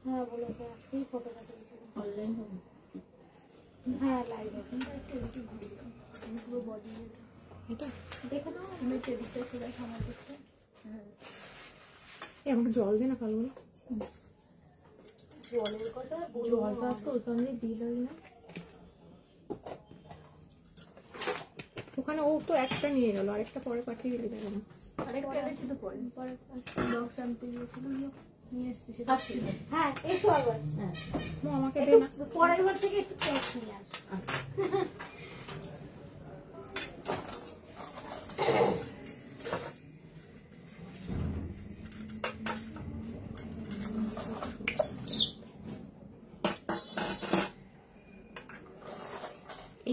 হ্যাঁ বলেছে আজকেই ফটো পাঠিয়েছিল। অনলাইন হবে? হ্যাঁ লাইভ হবে। পুরো বডি এটা দেখে নাও, তুমি চেদিকটা ছিল সামনে দিকটা। হ্যাঁ আমাকে জল দে না কালো। জলের কথা জল তো আজকে ওই কারণে দিলই না। ওখানে ও তো একটা নিয়ে গেল, আরেকটা পরে পাঠিয়ে দিলে যাবে না। আরেকটা এনেছি তো পরে বক্স আনতে গিয়েছিল, নিয়ে এসছি সেটা ছিল। হ্যাঁ এসো আবার। হ্যাঁ আমাকে দে না, পরের বার থেকে একটু ক্যাশ নিয়ে আস।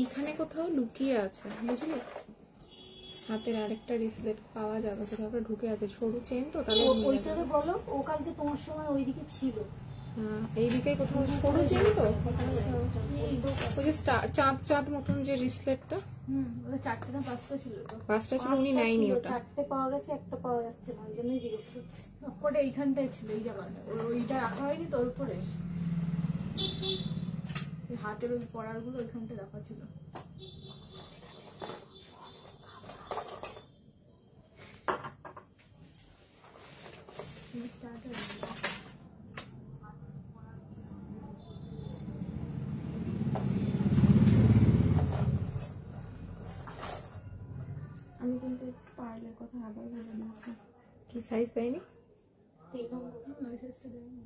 এইখানে কোথাও লুকিয়ে আছে বুঝলি, হাতের আরেকটা রিসলেট পাওয়া যাবে, কোথাও ঢুকে আছে, সরু চেন তো তাহলে ওইটারে বলো, ও কালকে তোমার সময় ওইদিকে ছিল। এইদিকে কোথাও সরু চেন তো, ওই যে চাঁদ চাঁদ মতন যে রিসলেটটা। ওটা 4টে না 5টা ছিল তো। 5টা ছিল, উনি নেয়নি ওটা। 4টে পাওয়া গেছে, একটা পাওয়া যাচ্ছে না, ওই জন্যই জিজ্ঞেস করছি। ওটা এইখানটায় ছিল, এই জায়গাটা ওইটা রাখা হয়নি তোর উপরে, হাতের ওই পড়ার গুলো ওইখানটা রাখা ছিল। আমি কিন্তু পার্লের কথা আবার বলে দিয়েছি। কি সাইজ দেয়নি? 3 নম্বর। মেসেজটা দেয়নি।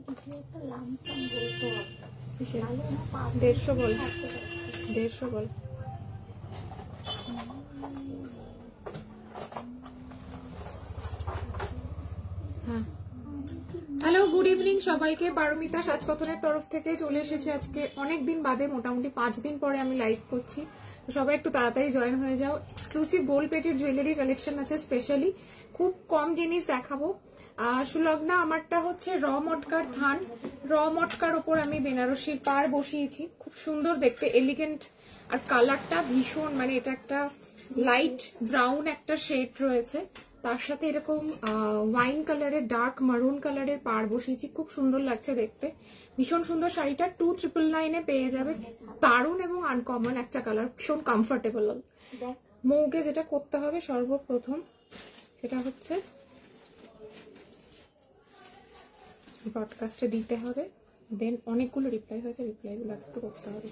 কিছু একটা লামসাম বলতো, 150 বল, 150 বল। হ্যাঁ হ্যালো গুড ইভিনিং সবাইকে, পারমিতা সাজকথনের তরফ থেকে চলে এসেছে আজকে অনেকদিন বাদে, মোটামুটি 5 দিন পরে আমি লাইভ করছি। তো সবাই একটু তাড়াতাড়ি জয়েন হয়ে যাও। Exclusive gold plated jewellery collection আছে, স্পেশালি খুব কম জিনিস দেখাবো। সুলগ্না আমারটা হচ্ছে র মটকার থান, র মটকার ওপর আমি বেনারসির পার বসিয়েছি, খুব সুন্দর দেখতে, এলিগেন্ট, আর কালারটা ভীষণ, মানে এটা একটা লাইট ব্রাউন একটা শেড রয়েছে, তার সাথে এরকম ওয়াইন কালারের ডার্ক মারুন কালারের পার বসিয়েছি, খুব সুন্দর লাগছে দেখতে, ভীষণ সুন্দর। শাড়িটা 2999 পেয়ে যাবে, দারুণ এবং আনকমন একটা কালার, ভীষণ কমফোর্টেবল। মৌকে যেটা করতে হবে সর্বপ্রথম সেটা হচ্ছে ব্রডকাস্টে দিতে হবে, দেন অনেকগুলো রিপ্লাই হয়েছে, রিপ্লাইগুলো একটু করতে হবে।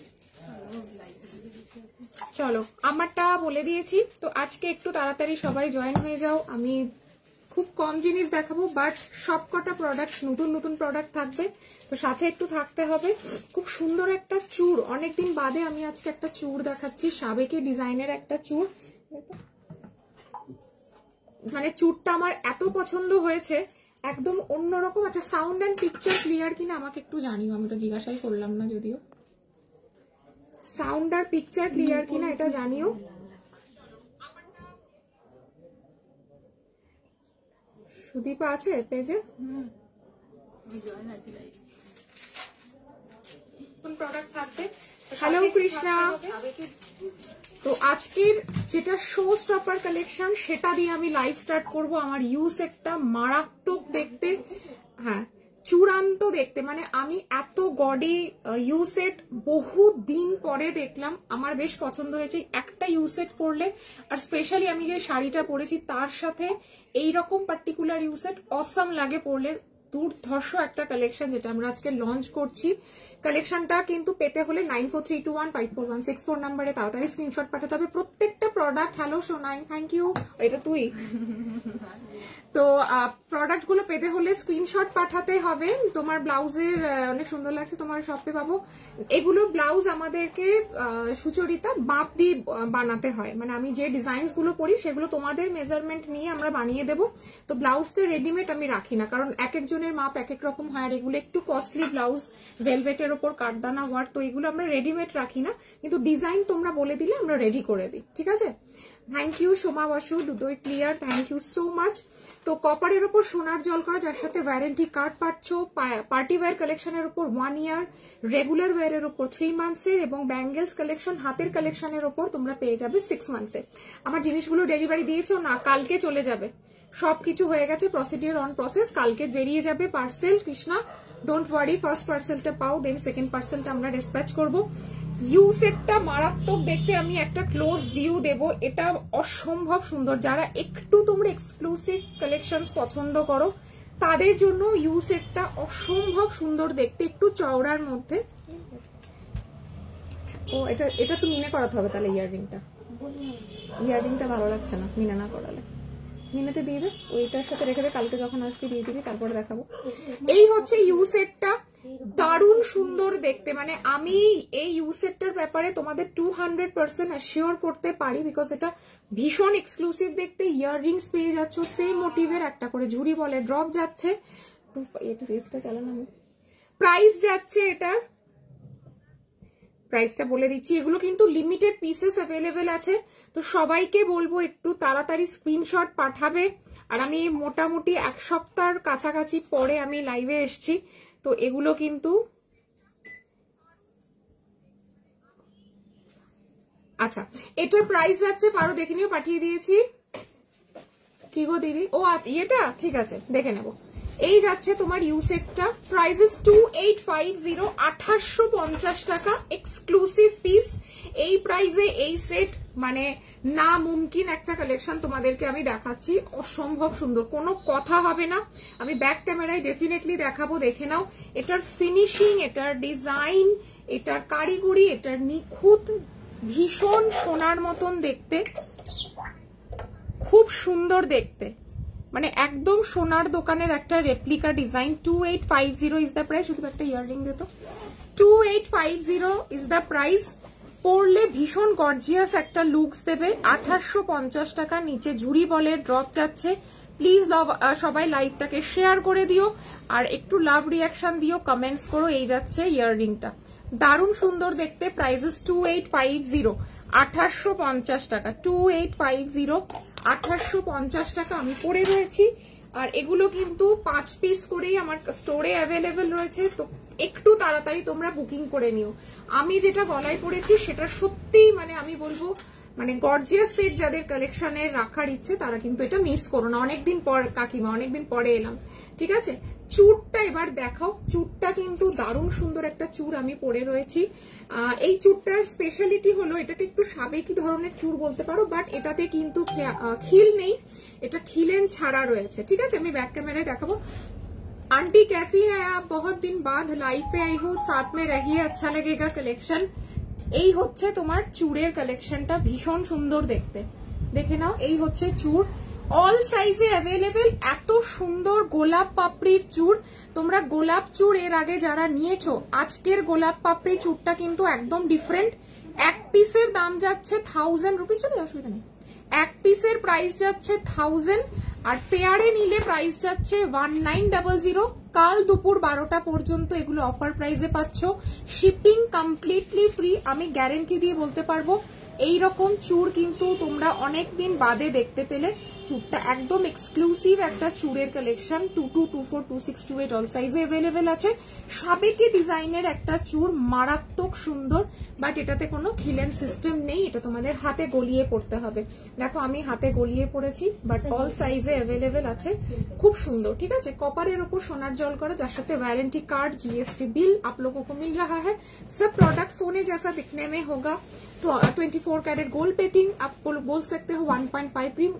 চলো আমারটা বলে দিয়েছি, তো আজকে একটু তাড়াতাড়ি সবাই জয়েন হয়ে যাও। আমি খুব কম জিনিস দেখাবো, বাট সব কটা প্রোডাক্ট নতুন নতুন প্রোডাক্ট থাকবে, তো সাথে একটু থাকতে হবে। খুব সুন্দর একটা চূড়, অনেকদিন বাদে আমি আজকে একটা চূড় দেখাচ্ছি, সাবেকি ডিজাইনের একটা চূড়, মানে চূড়টা আমার এত পছন্দ হয়েছে, একদম অন্যরকম। আচ্ছা সাউন্ড অ্যান্ড পিকচার ক্লিয়ার কিনা আমাকে একটু জানিও, আমি তো জিজ্ঞাসাই করলাম না যদিও, সাউন্ড আর পিকচার ক্লিয়ার কিনা এটা জানিও। সুদীপা আছে পেজে? কোন প্রোডাক্ট থাকবে? হ্যালো কৃষ্ণা। তো আজকের যেটা শো স্টপার কালেকশন সেটা দিয়ে আমি লাইভ স্টার্ট করব। আমার ইউ সেটটা মারাত্মক দেখতে, হ্যাঁ চূড়ান্ত দেখতে, মানে আমি এত গডি ইউ সেট বহু দিন পরে দেখলাম, আমার বেশ পছন্দ হয়েছে। একটা ইউ সেট পরলে, আর স্পেশালি আমি যে শাড়িটা পরেছি তার সাথে এইরকম পার্টিকুলার ইউ সেট অসাম লাগে পরলে, দুর্ধর্ষ একটা কালেকশন যেটা আমরা আজকে লঞ্চ করছি। কালেকশনটা কিন্তু পেতে হলে 9432154164 নাম্বারে তাড়াতাড়ি স্ক্রিনশট পাঠাতে হবে প্রত্যেকটা product. Hello Sonai, thank you, এটা তুই। তো প্রোডাক্ট গুলো পেতে হলে স্ক্রিনশট পাঠাতে হবে। তোমার ব্লাউজের অনেক সুন্দর লাগছে, তোমার শপে পাবো। এগুলো ব্লাউজ আমাদেরকে সুচরিতা বাপ দিয়ে বানাতে হয়, মানে আমি যে ডিজাইনস গুলো করি সেগুলো তোমাদের মেজারমেন্ট নিয়ে আমরা বানিয়ে দেবো। তো ব্লাউজটা রেডিমেড আমি রাখি না, কারণ এক একজনের মাপ এক এক রকম হয়, আর এগুলো একটু কস্টলি ব্লাউজ, ভেলভেটের ওপর কাঠদানা ওয়ার্ক, তো এগুলো আমরা রেডিমেড রাখি না, কিন্তু ডিজাইন তোমরা বলে দিলে আমরা রেডি করে দিই, ঠিক আছে। থ্যাংক ইউ সোমা বাসু, দুটোই clear, thank you so much. তো কপারের উপর সোনার জল করা, যার সাথে ওয়ারেন্টি কার্ড পাচ্ছ। পার্টি ওয়্যার কালেকশনের উপর 1 ইয়ার, রেগুলার ওয়্যারের উপর 3 মান্থসের, এবং ব্যাঙ্গেলস কালেকশন হাতের কালেকশনের উপর তোমরা পেয়ে যাবে 6 মান্থসের। আমার জিনিসগুলো ডেলিভারি দিয়েছো না? কালকে চলে যাবে, সবকিছু হয়ে গেছে, প্রসিডিওর অন প্রসেস, কালকে বেরিয়ে যাবে parcel. Krishna don't worry, first পার্সেলটা পাও, দেন সেকেন্ড পার্সেলটা আমরা ডিসপ্যাচ করবো। ইউ সেটটা মারাত্মক দেখতে, আমি একটা ক্লোজ ভিউ দেব, এটা অসম্ভব সুন্দর। যারা একটু তোমরা এক্সক্লুসিভ কালেকশন পছন্দ করো তাদের জন্য ইউ সেটটা অসম্ভব সুন্দর দেখতে, একটু চওড়ার মধ্যে। ও এটা এটা তো মিনে করাতে হবে তাহলে। ইয়াররিংটা ভালো লাগছে না মিনে না করালে, মিনেতে দিয়ে দে, ওইটার সাথে রেখে দে, কালকে যখন আসবি দিয়ে দিবি, তারপরে দেখাবো। এই হচ্ছে ইউ সেটটা, দারুণ সুন্দর দেখতে। মানে আমি এই ইউ সেটটার ব্যাপারে তোমাদের 200% অ্যাসিওর করতে পারি, বিকজ এটা ভীষণ এক্সক্লুসিভ দেখতে। ইয়াররিংস পেয়ে যাচ্ছ সেম মোটিভের, একটা করে ঝুড়ি বলে ড্রপ যাচ্ছে, প্রাইস যাচ্ছে এটার, প্রাইসটা বলে দিচ্ছি। এগুলো কিন্তু লিমিটেড পিসেস অ্যাভেলেবেল আছে, তো সবাইকে বলবো একটু তাড়াতাড়ি স্ক্রিনশট পাঠাবে। আর আমি মোটামুটি 1 সপ্তাহের কাছাকাছি পরে আমি লাইভে এসছি, তো এগুলো কিন্তু আচ্ছা এটার প্রাইস যাচ্ছে, পারো দেখে নিও, পাঠিয়ে দিয়েছি। কি গো দিদি? ও আচ্ছা এটা ঠিক আছে, দেখে নেবো। এই যাচ্ছে তোমার ইউ সেটটা, প্রাইস 2850, 2850 টাকা, এক্সক্লুসিভ পিস। এই প্রাইসে এই সেট মানে না মুমকিন একটা কালেকশন তোমাদেরকে আমি দেখাচ্ছি, অসম্ভব সুন্দর, কোনো কথা হবে না। আমি ব্যাক ক্যামেরায় ডেফিনেটলি দেখাবো, দেখে নাও। এটার ফিনিশিং, এটার ডিজাইন, এটার কারিগরি, এটার নিখুঁত, ভীষণ সোনার মতন দেখতে, খুব সুন্দর দেখতে, মানে একদম সোনার দোকানের একটা replica design. 2850 is the price. শুধু একটা ইয়াররিং দিত। 2850 ইজ দ্য প্রাইস। পরলে ভীষণ গর্জিয়াস একটা লুকস দেবে। 2850 টাকা, নিচে ঝুড়ি বলে ড্রপ যাচ্ছে। প্লিজ সবাই লাইভটাকে শেয়ার করে দিও, আর একটু লাভ রিয়াকশন দিও, কমেন্টস করো। এই যাচ্ছে ইয়াররিংটা, দারুণ সুন্দর দেখতে। প্রাইসেস 2850, 2850 টাকা, 2850, 2850 টাকা আমি পরে রয়েছি। আর এগুলো কিন্তু 5 পিস করেই আমার স্টোরে অ্যাভেলেবেল রয়েছে, তো একটু তাড়াতাড়ি তোমরা বুকিং করে নিও। আমি যেটা গলায় পরেছি সেটা সত্যিই মানে আমি বলবো মানে গর্জিয়াস সেট যাদের কালেকশনে রাখার ইচ্ছে তারা কিন্তু এটা মিস করো না। অনেকদিন পর কাকিমা, অনেকদিন পরে এলাম, ঠিক আছে। চুরটা এবার দেখাও। চুরটা কিন্তু দারুণ সুন্দর একটা চুর আমি পরে রয়েছি। এই চুরটার স্পেশালিটি হলো এটাকে একটু সাবেকি ধরনের চুর বলতে পারো, বাট এটাতে কিন্তু খিল নেই, এটা খিলেন ছাড়া রয়েছে, ঠিক আছে। আমি ব্যাক ক্যামেরায় দেখাবো। आंटी कैसी है आप? बहुत दिन बाद लाइव पे आई हूँ, साथ में रहिए, अच्छा लगेगा कलेक्शन। এই হচ্ছে তোমার চুড়ের কালেকশনটা, ভীষণ সুন্দর দেখতে, দেখে নাও। এই হচ্ছে চুড়, অল সাইজে অ্যাভেলেবেল। এত সুন্দর গোলাপ পাপড়ির চুড়। তোমরা গোলাপ চুড় এর আগে যারা নিয়েছো, আজকের গোলাপ পাপড়ি চুড়টা কিন্তু একদম ডিফারেন্ট। এক পিসের দাম যাচ্ছে 1000 রুপিস, চলে অসুবিধা নেই। এক পিসের প্রাইস যাচ্ছে 1000, আর পেয়ারে নিলে প্রাইস যাচ্ছে 1900। কাল দুপুর 12টা পর্যন্ত এগুলো অফার প্রাইসে পাচ্ছ, শিপিং কমপ্লিটলি ফ্রি। আমি গ্যারেন্টি দিয়ে বলতে পারবো এইরকম চুর কিন্তু তোমরা অনেকদিন বাদে দেখতে পেলে। চুরটা একদম এক্সক্লুসিভ একটা চুরের কালেকশন। 22, 24, 26, 28 অল সাইজে অ্যাভেলেবেল আছে। সাবেকি ডিজাইনের একটা চুর, মারাত্মক সুন্দর, বাট এটাতে কোনো খিলেন সিস্টেম নেই, এটা তোমাদের হাতে গলিয়ে পড়তে হবে। দেখো আমি হাতে গলিয়ে পড়েছি, বাট অল সাইজে অ্যাভেলেবেল আছে, খুব সুন্দর, ঠিক আছে। কপারের উপর সোনার জল করা, যার সাথে वारंटी कार्ड, जीएसटी बिल आप लोगों को मिल रहा है। सब प्रोडक्ट सोने जैसा दिखने में होगा। तो 24 कैरेट गोल्ड प्लेटिंग आप बोल सकते हो, 1.5 प्रीम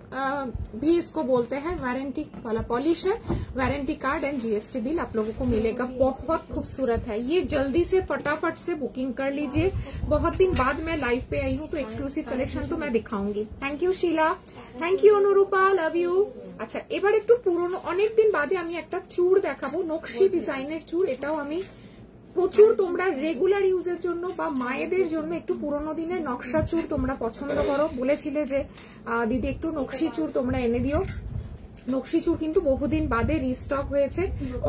भी इसको बोलते हैं। वारंटी वाला पॉलिश है, warranty card and GST bill आप लोगों को मिलेगा। बहुत खूबसूरत है ये, जल्दी से फटाफट से बुकिंग कर लीजिए। बहुत दिन बाद मैं लाइव पे आई हूँ, तो एक्सक्लूसिव कलेक्शन तो मैं दिखाऊंगी। Thank you Sheela, thank you Anurupa, love you. আচ্ছা এবার একটু পুরনো, অনেকদিন বাদে আমি একটা চুড় দেখাবো, নকশি ডিজাইনের চুড়। এটাও আমি প্রচুর, তোমরা রেগুলার ইউজের জন্য বা মায়েদের জন্য একটু পুরোনো দিনের নকশা চুড় তোমরা পছন্দ করো, বলেছিলে যে দিদি একটু নকশি চুড় তোমরা এনে দিও। নকশি চুর কিন্তু বহুদিন বাদে রিস্টক হয়েছে,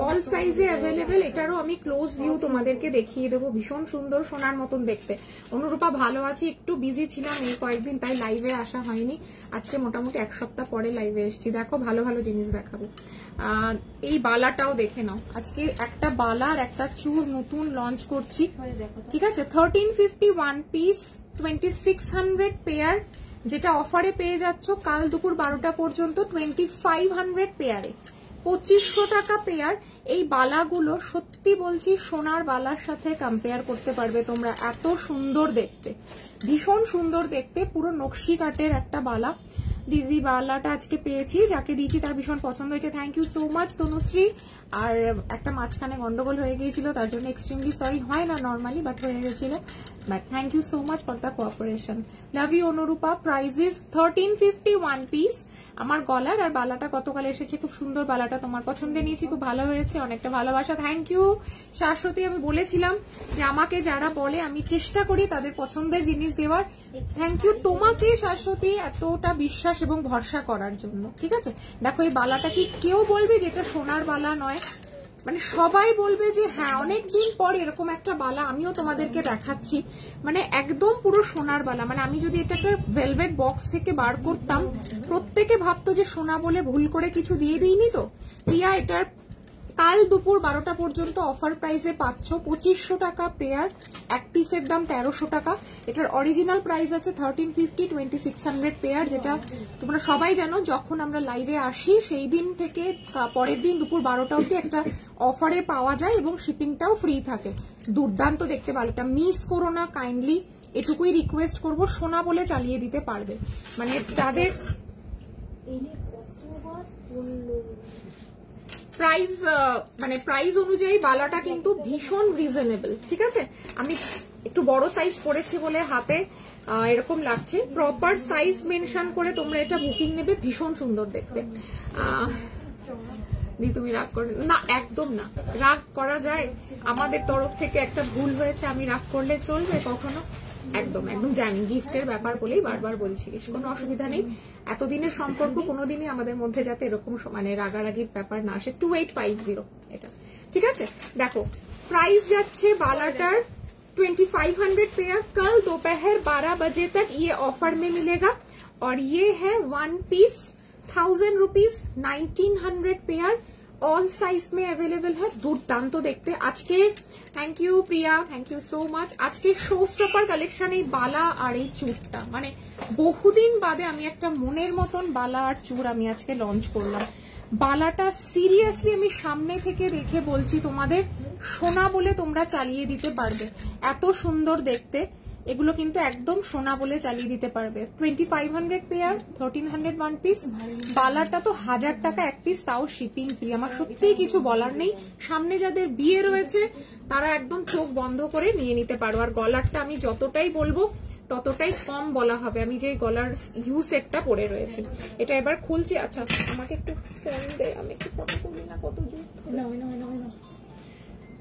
অল সাইজে অ্যাভেলেবেল। এটারও আমি ক্লোজ ভিউ তোমাদেরকে দেখিয়ে দেবো, ভীষণ সুন্দর সোনার মতন দেখতে। অনুরূপা ভালো আছি, একটু বিজি ছিলাম এই কয়েকদিন, তাই লাইভে আসা হয়নি। আজকে মোটামুটি এক সপ্তাহ পরে লাইভে এসেছি। দেখো ভালো ভালো জিনিস দেখাবো। এই বালাটাও দেখে নাও, আজকে একটা বালার একটা চুর নতুন লঞ্চ করছি, ঠিক আছে। 1350 ওয়ান পিস, 2600 পেয়ার, যেটা অফারে পেয়ে যাচ্ছ কাল দুপুর 12টা পর্যন্ত 2500 পেয়ারে, 2500 টাকা পেয়ার। এই বালাগুলো সত্যি বলছি সোনার বালার সাথে কম্পেয়ার করতে পারবে তোমরা, এত সুন্দর দেখতে, ভীষণ সুন্দর দেখতে, পুরো নকশি কাটের একটা বালা। দিদি বালাটা আজকে পেয়েছি, যাকে দিয়েছি তার ভীষণ পছন্দ হয়েছে, thank you so much Tanushree. আর একটা মাঝখানে গন্ডগোল হয়ে গিয়েছিল, তার জন্য এক্সট্রিমলি সরি, হয় না নর্মালি বাট হয়ে গেছিল, but thank you so much for the cooperation. Love you Anurupa. Price is 1350 one piece. আমার গলার আর বালাটা গতকাল এসেছে, খুব সুন্দর বালাটা, তোমার পছন্দে নিয়েছি, খুব ভালো হয়েছে, অনেকটা ভালোবাসা, থ্যাংক ইউ শাশ্বতী। আমি বলেছিলাম যে আমাকে যারা বলে আমি চেষ্টা করি তাদের পছন্দের জিনিস দেওয়ার, থ্যাংক ইউ তোমাকে শাশ্বতী এতটা বিশ্বাস এবং ভরসা করার জন্য, ঠিক আছে। দেখো এই বালাটা কি কেউ বলবে যে এটা সোনার বালা নয়, মানে সবাই বলবে যে হ্যাঁ অনেকদিন পর এরকম একটা বালা আমিও তোমাদেরকে দেখাচ্ছি, মানে একদম পুরো সোনার বালা। মানে আমি যদি এটা একটা ভেলভেট বক্স থেকে বার করতাম, প্রত্যেকে ভাবতো যে সোনা বলে ভুল করে কিছু দিয়ে দিইনি তো। প্রিয়া এটার কাল দুপুর 12টা পর্যন্ত অফার প্রাইসে পাচ্ছ 2500 টাকা পেয়ার, এক পিসের দাম 1300 টাকা। এটার অরিজিনাল প্রাইস আছে 1350, 2600 পেয়ার, যেটা তোমরা সবাই জানো। যখন আমরা লাইভে আসি সেই দিন থেকে পরের দিন দুপুর 12টা অবধি একটা অফারে পাওয়া যায় এবং শিপিংটাও ফ্রি থাকে। দুর্দান্ত দেখতে ভালো, এটা মিস করো না কাইন্ডলি, এটুকুই রিকোয়েস্ট করবো, সোনা বলে চালিয়ে দিতে পারবে। মানে যাদের প্রাইস মানে প্রাইস অনুযায়ী বালাটা কিন্তু ভীষণ রিজনেবল, ঠিক আছে। আমি একটু বড় সাইজ পরেছি বলে হাতে এরকম লাগছে, প্রপার সাইজ মেনশন করে তোমরা এটা বুকিং নেবে, ভীষণ সুন্দর দেখতে। তুমি রাগ করে না, একদম না, রাগ করা যায়? আমাদের তরফ থেকে একটা ভুল হয়েছে, আমি রাগ করলে চলবে কখনো? একদম একদম জানি, গিফটের ব্যাপার বলেই বারবার বলছিলিস, কোনো অসুবিধা নেই। এতদিনের সম্পর্ক কোনোদিনই আমাদের মধ্যে যাতে এরকম মানে রাগারাগির ব্যাপার না আসে। 2850 এটা, ঠিক আছে। দেখো প্রাইস যাচ্ছে বালাটার 2500 पेयर, कल दोपहर 12 बजे तक ये ऑफर में मिलेगा। और ये है one piece 1000 rupees, 1900 pair, all size में अवेलेबल है। दुर्दाন্ত দেখতে। আজকে thank you Priya, thank you so much. আজকে শো স্টপার কালেকশন এই বালা আর এই চুরটা, মানে বহুদিন বাদে আমি একটা মনের মতন বালা আর চুর আমি আজকে লঞ্চ করলাম। বালাটা সিরিয়াসলি আমি সামনে থেকে দেখে বলছি তোমাদের, সোনা বলে তোমরা চালিয়ে দিতে পারবে, এত সুন্দর দেখতে। এগুলো কিন্তু একদম সোনা বলে চালিয়ে দিতে পারবে। 2500 পেয়ার, 1300 ওয়ান পিস। বালাটা তো 1000 টাকা এক পিস, তাও শিপিং ফ্রি। আমার সত্যিই কিছু বলার নেই। সামনে যাদের বিয়ে রয়েছে তারা একদম চোখ বন্ধ করে নিয়ে নিতে পারো। আর গলারটা আমি যতটাই বলবো ততটাই কম বলা হবে। আমি যে গলার ইউ সেটটা পরে রয়েছে, এটা এবার খুলছি। আচ্ছা আমাকে একটু ফোন দে, আমি একটু ফটো তুলি না, কত জোর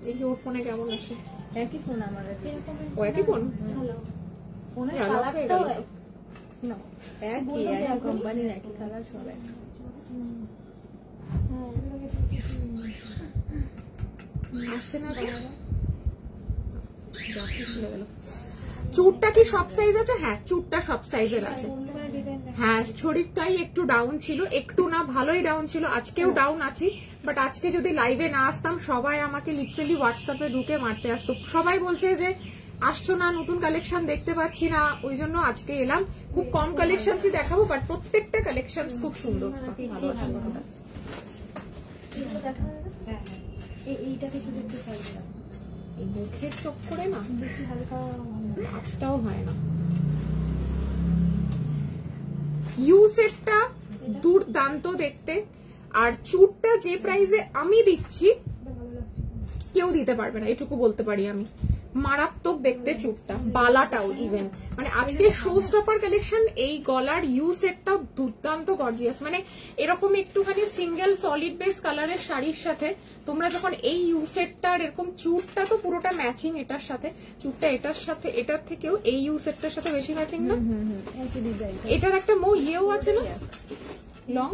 দেখি ওর ফোনে কেমন আসে। একই ফোন আমার, ও একই ফোন, ভালো ফোনের আলাদা হয়ে কালারটাও গেল তো। না একই কোম্পানির একই কালার সব এক। আসছে না তো? খুলে গেল। চুটটা কি সব সাইজ আছে? হ্যাঁ চুটটা সব সাইজের আছে। হ্যাঁ শরীরটাই একটু ডাউন ছিল, একটু না ভালোই ডাউন ছিল, আজকেও ডাউন আছি। বাট আজকে যদি লাইভে না আসতাম সবাই আমাকে লিটারালি হোয়াটসঅ্যাপে ঢুকে মারতে আসতো। সবাই বলছে যে আসছো না, নতুন কালেকশন দেখতে পাচ্ছি না, ওই জন্য আজকে এলাম। খুব কম কালেকশনই দেখাবো, বাট প্রত্যেকটা কালেকশন খুব সুন্দর। এইটাকে একটু দেখতে পারবে না, এই মুখের চোখ করে না বেশি হালকা কাজটাও হয় না। ইউ সেটটা দুর্দান্ত দেখতে, আর চুটটা যে প্রাইসে আমি দিচ্ছি কেউ দিতে পারবে না, এটুকু বলতে পারি আমি। মারাত্মক দেখতে চুটটা, বালাটাও ইভেন। মানে আজকে শো স্টপার কালেকশন এই গলার ইউ সেটটাও দুর্দান্ত গর্জিয়াস। মানে এরকম একটুখানি সিঙ্গেল সলিড বেস কালারের শাড়ির সাথে তোমরা যখন এই ইউ সেটটার এরকম চুটটা তো পুরোটা ম্যাচিং এটার সাথে, চুটটা এটার সাথে এটার থেকেও এই ইউ সেটটার সাথে বেশি ম্যাচিং না? এটার একটা ইয়েও আছে না লং,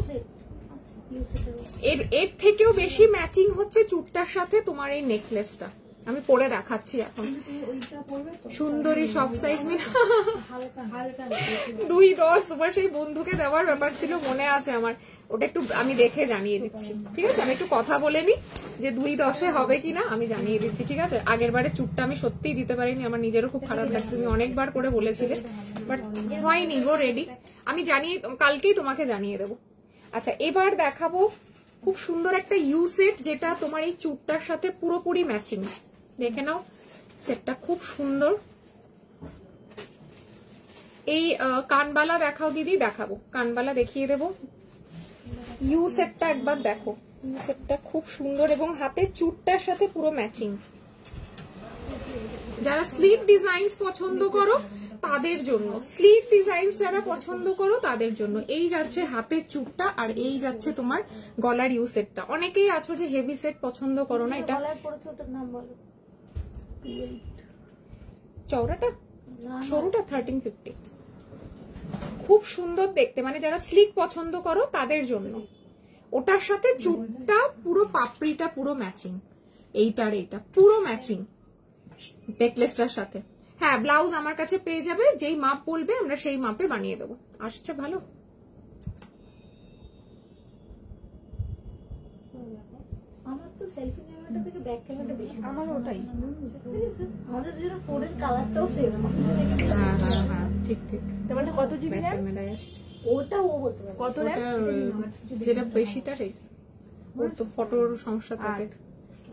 এর থেকেও বেশি ম্যাচিং হচ্ছে চুটটার সাথে তোমার এই নেকলেসটা। আমি পরে দেখাচ্ছি এখন। সুন্দরী সব সাইজ মিলে 2.10 তোমার সেই বন্ধুকে দেওয়ার ব্যাপার ছিল, মনে আছে আমার। ওটা একটু আমি দেখে জানিয়ে দিচ্ছি, ঠিক আছে? আমি একটু কথা বলে নি যে 2.10 হবে কিনা, আমি জানিয়ে দিচ্ছি, ঠিক আছে? আগের বারে চুটটা আমি সত্যিই দিতে পারিনি, আমার নিজেরও খুব খারাপ লাগছে। তুমি অনেকবার করে বলেছিলে, বাট হয়নি গো রেডি। আমি জানিয়ে কালকেই তোমাকে জানিয়ে দেবো। আচ্ছা, এবার দেখাবো খুব সুন্দর একটা ইউ সেট, যেটা তোমার এই চুটটার সাথে পুরোপুরি ম্যাচিং। দেখে নাও, সেটটা খুব সুন্দর। এই কানবালা দেখাও দিদি। দেখাবো, কানবালা দেখিয়ে দেবো। ইউ সেটটা একবার দেখো, ইউ সেটটা খুব সুন্দর এবং হাতে চুটটার সাথে পুরো ম্যাচিং। যারা স্লিপ ডিজাইনস পছন্দ করো তাদের জন্য, স্লিপ ডিজাইনস যারা পছন্দ করো তাদের জন্য এই যাচ্ছে হাতের চুটটা, আর এই যাচ্ছে তোমার গলার ইউ সেটটা। অনেকেই আছো যে হেভি সেট পছন্দ করো না। এটা চওড়াটা, সরুটা 1350, খুব সুন্দর দেখতে। মানে যারা স্লিক পছন্দ করো তাদের জন্য। ওটার সাথে চুটটা পুরো পাপড়িটা পুরো ম্যাচিং, এইটার এইটা পুরো ম্যাচিং নেকলেসটার সাথে। হ্যাঁ, ব্লাউজ আমার কাছে পেয়ে যাবে, যেই মাপ বলবে আমরা সেই মাপে বানিয়ে দেবো। আসছে ভালো। আমার তো সেলফি ক্যামেরাটা থেকে ব্যাক ক্যামেরাটা বেশি। আমার ওটাই। আমাদের জন্য ফোনের কালারটাও সেম। হ্যাঁ, ঠিক ঠিক। তোমারটা কত জিবি র্যাম? ক্যামেরায় আসছে ওটা ও বলতে পারে কত র্যাম? যেটা বেশিটা সেই, ওর তো ফটোর সমস্যা থাকে।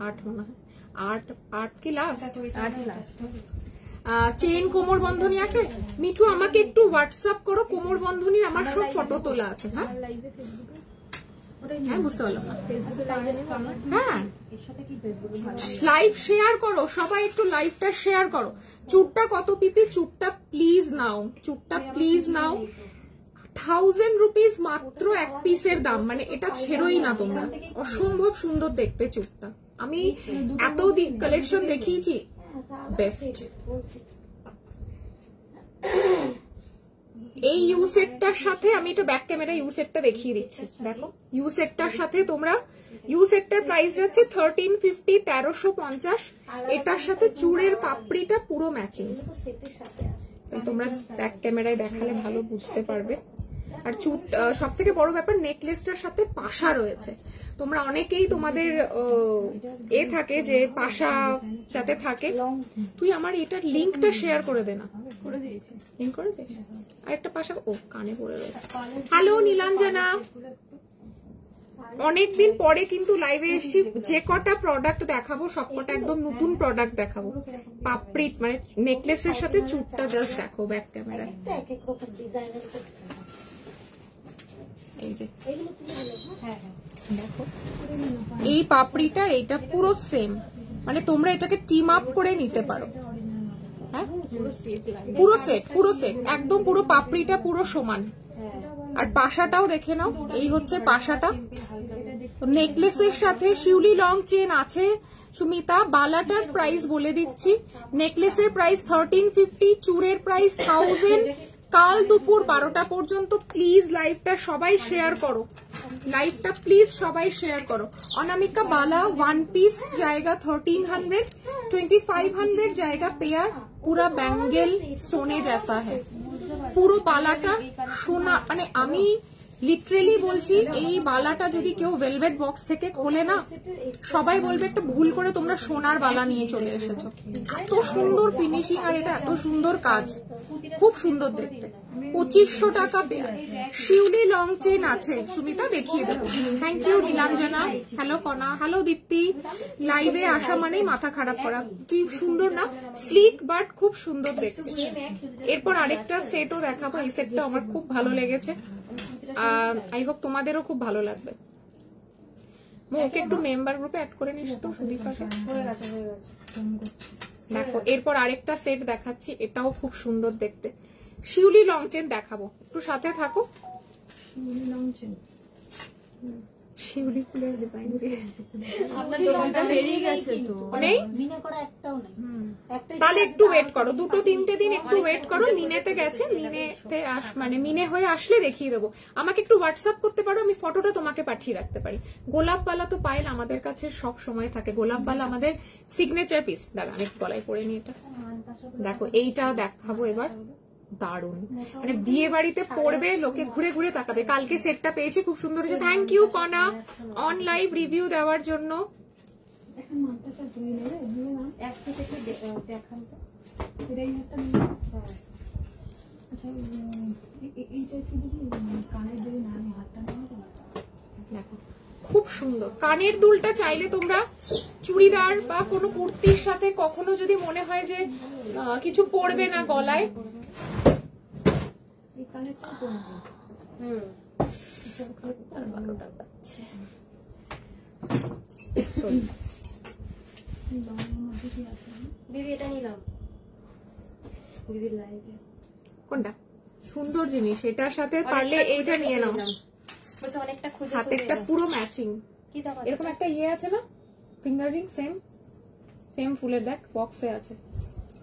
8 মনে হয়, 8 কি লাস্ট? 8 লাস্ট। চেন কোমর বন্ধনী আছে। মিঠু আমাকে একটু হোয়াটসঅ্যাপ করো, কোমর বন্ধনীর আমার সব ফটো তোলা আছে। হ্যাঁ লাইভে ফেসবুকে হ্যাঁ, বুঝতে পারলাম না। ফেসবুকে লাইভে আমার হ্যাঁ, এর সাথে কি ফেসবুকে ভালো লাইভ শেয়ার করো সবাই, একটু লাইভটা শেয়ার করো। চুটটা কত পিপি? চুটটা প্লিজ নাও, চুটটা প্লিজ নাও। 1000 রুপিস মাত্র এক পিসের দাম, মানে এটা ছেড়োই না তোমরা। অসম্ভব সুন্দর দেখতে চুটটা। আমি এত কালেকশন দেখিয়েছি, বেস্ট। এই ইউ সেটটার সাথে আমি এটা ব্যাক ক্যামেরা ইউ সেটটা দেখিয়ে দিচ্ছি। দেখো, ইউ সেটটার সাথে তোমরা, ইউ সেটটার প্রাইস যাচ্ছে 1350, 1350। এটার সাথে চুড়ের পাপড়িটা পুরো ম্যাচিং। সেটের সাথে আসে। তোমরা ব্যাক ক্যামেরায় দেখালে ভালো বুঝতে পারবে। আর চুট, সব থেকে বড় ব্যাপার নেকলেসটার সাথে পাশা রয়েছে। তোমরা অনেকেই তোমাদের এ থাকে যে পাশা যাতে থাকে। তুই আমার এটার লিঙ্কটা শেয়ার করে দে না। করে দিয়েছি। লিঙ্ক করেছিস? আরেকটা পাশা, ও কানে পড়ে রয়েছে। হ্যালো নীলাঞ্জনা, অনেকদিন পরে কিন্তু লাইভে এসেছি। যে কটা প্রোডাক্ট দেখাবো সবকটা একদম নতুন প্রোডাক্ট দেখাবো। পাপড়ি মানে নেকলেসের সাথে চুটটা জাস্ট দেখো ব্যাক ক্যামেরায়। এক এক রকম ডিজাইনের উপর এই যে এগুলো তুমি বলো। হ্যাঁ হ্যাঁ, দেখো, এই পাপড়িটা এইটা পুরো সেম। মানে তোমরা এটাকে টিম আপ করে নিতে পারো। হ্যাঁ, পুরো সেট একদম পুরো পাপড়িটা পুরো সমান। আর পাশাটাও দেখে নাও, এই হচ্ছে পাশাটা। নেকলেসের সাথে শিউলি লং চেন আছে। সুমিতা, বালাটার প্রাইস বলে দিচ্ছি। নেকলেসের প্রাইস 1350, চুড়ের প্রাইস 1000। কাল দুপুর 12টা পর্যন্ত প্লিজ লাইভটা সবাই শেয়ার করো, লাইভটা প্লিজ সবাই শেয়ার করো। অনামিকা, বালা 1 পিস জায়গা 1300, 2500 জায়গা পেয়ার। পুরা ব্যাঙ্গেল সোনে জैसा है। পুরো বালাটা সোনা, মানে আমি লিটারেলি বলছি, এই বালাটা যদি কেউ ভেলভেট বক্স থেকে খোলে না, সবাই বলবে একটা ভুল করে তোমরা সোনার বালা নিয়ে চলে এসেছো। এত সুন্দর ফিনিশিং আর এটা এত সুন্দর কাজ, খুব সুন্দর দেখতে। 2500 টাকা পেয়ার। শিউলি লং চেন আছে। সুমিতা দেখিয়ে দেবো। Thank you Nilanjana. Hello Kona, hello Dipti. লাইভে আসা মানেই মাথা খারাপ করা। কি সুন্দর না, স্লিক বাট খুব সুন্দর দেখতে। এরপর আরেকটা সেটও দেখাবো। এই সেটটা আমার খুব ভালো লেগেছে, আই হোপ তোমাদেরও খুব ভালো লাগবে। ওকে একটু মেম্বার গ্রুপে অ্যাড করে নিস তো সুদীপাকে। হয়ে গেছে হয়ে গেছে। দেখো, এরপর আরেকটা সেট দেখাচ্ছি, এটাও খুব সুন্দর দেখতে। শিউলি লং চেন দেখাবো, একটু সাথে থাকো। শিউলি ফুলের ডিজাইন আপনার দোকানটা বেরিয়ে গেছে তো নেই। মিনে করা একটাও নেই। একটাই তাহলে একটু ওয়েট করো, 2-3 দিন একটু ওয়েট করো। মিনেতে গেছে, মিনেতে মানে মিনে হয়ে আসলে দেখিয়ে দেবো। আমাকে একটু হোয়াটসঅ্যাপ করতে পারো, আমি ফটোটা তোমাকে পাঠিয়ে রাখতে পারি। গোলাপবালা তো পায়েল আমাদের কাছে সব সময় থাকে, গোলাপবালা আমাদের সিগনেচার পিস। দাঁড়া আমি গলায় পরে নি এটা, দেখো এইটা দেখাবো এবার। দারুন, মানে বিয়ে বাড়িতে পড়বে, লোকে ঘুরে ঘুরে তাকাবে। কালকে সেটটা পেয়েছি, খুব সুন্দর হয়েছে। থ্যাংক ইউ কনা অন লাইভ রিভিউ দেওয়ার জন্য। দেখো খুব সুন্দর কানের দুলটা। চাইলে তোমরা চুড়িদার বা কোনো কুর্তির সাথে কখনো যদি মনে হয় যে কিছু পরবে না গলায়, দিদি এটা নিলাম দিদির লাইভে। কোনটা সুন্দর জিনিস, এটার সাথে পারলে এইটা নিয়ে নাও। অনেকটা খুঁজে হাতেরটা পুরো ম্যাচিং। কি দাম আছে? এরকম একটা ইয়ে আছে না, ফিঙ্গার রিং, সেম ফুলের দেখ বক্সে আছে,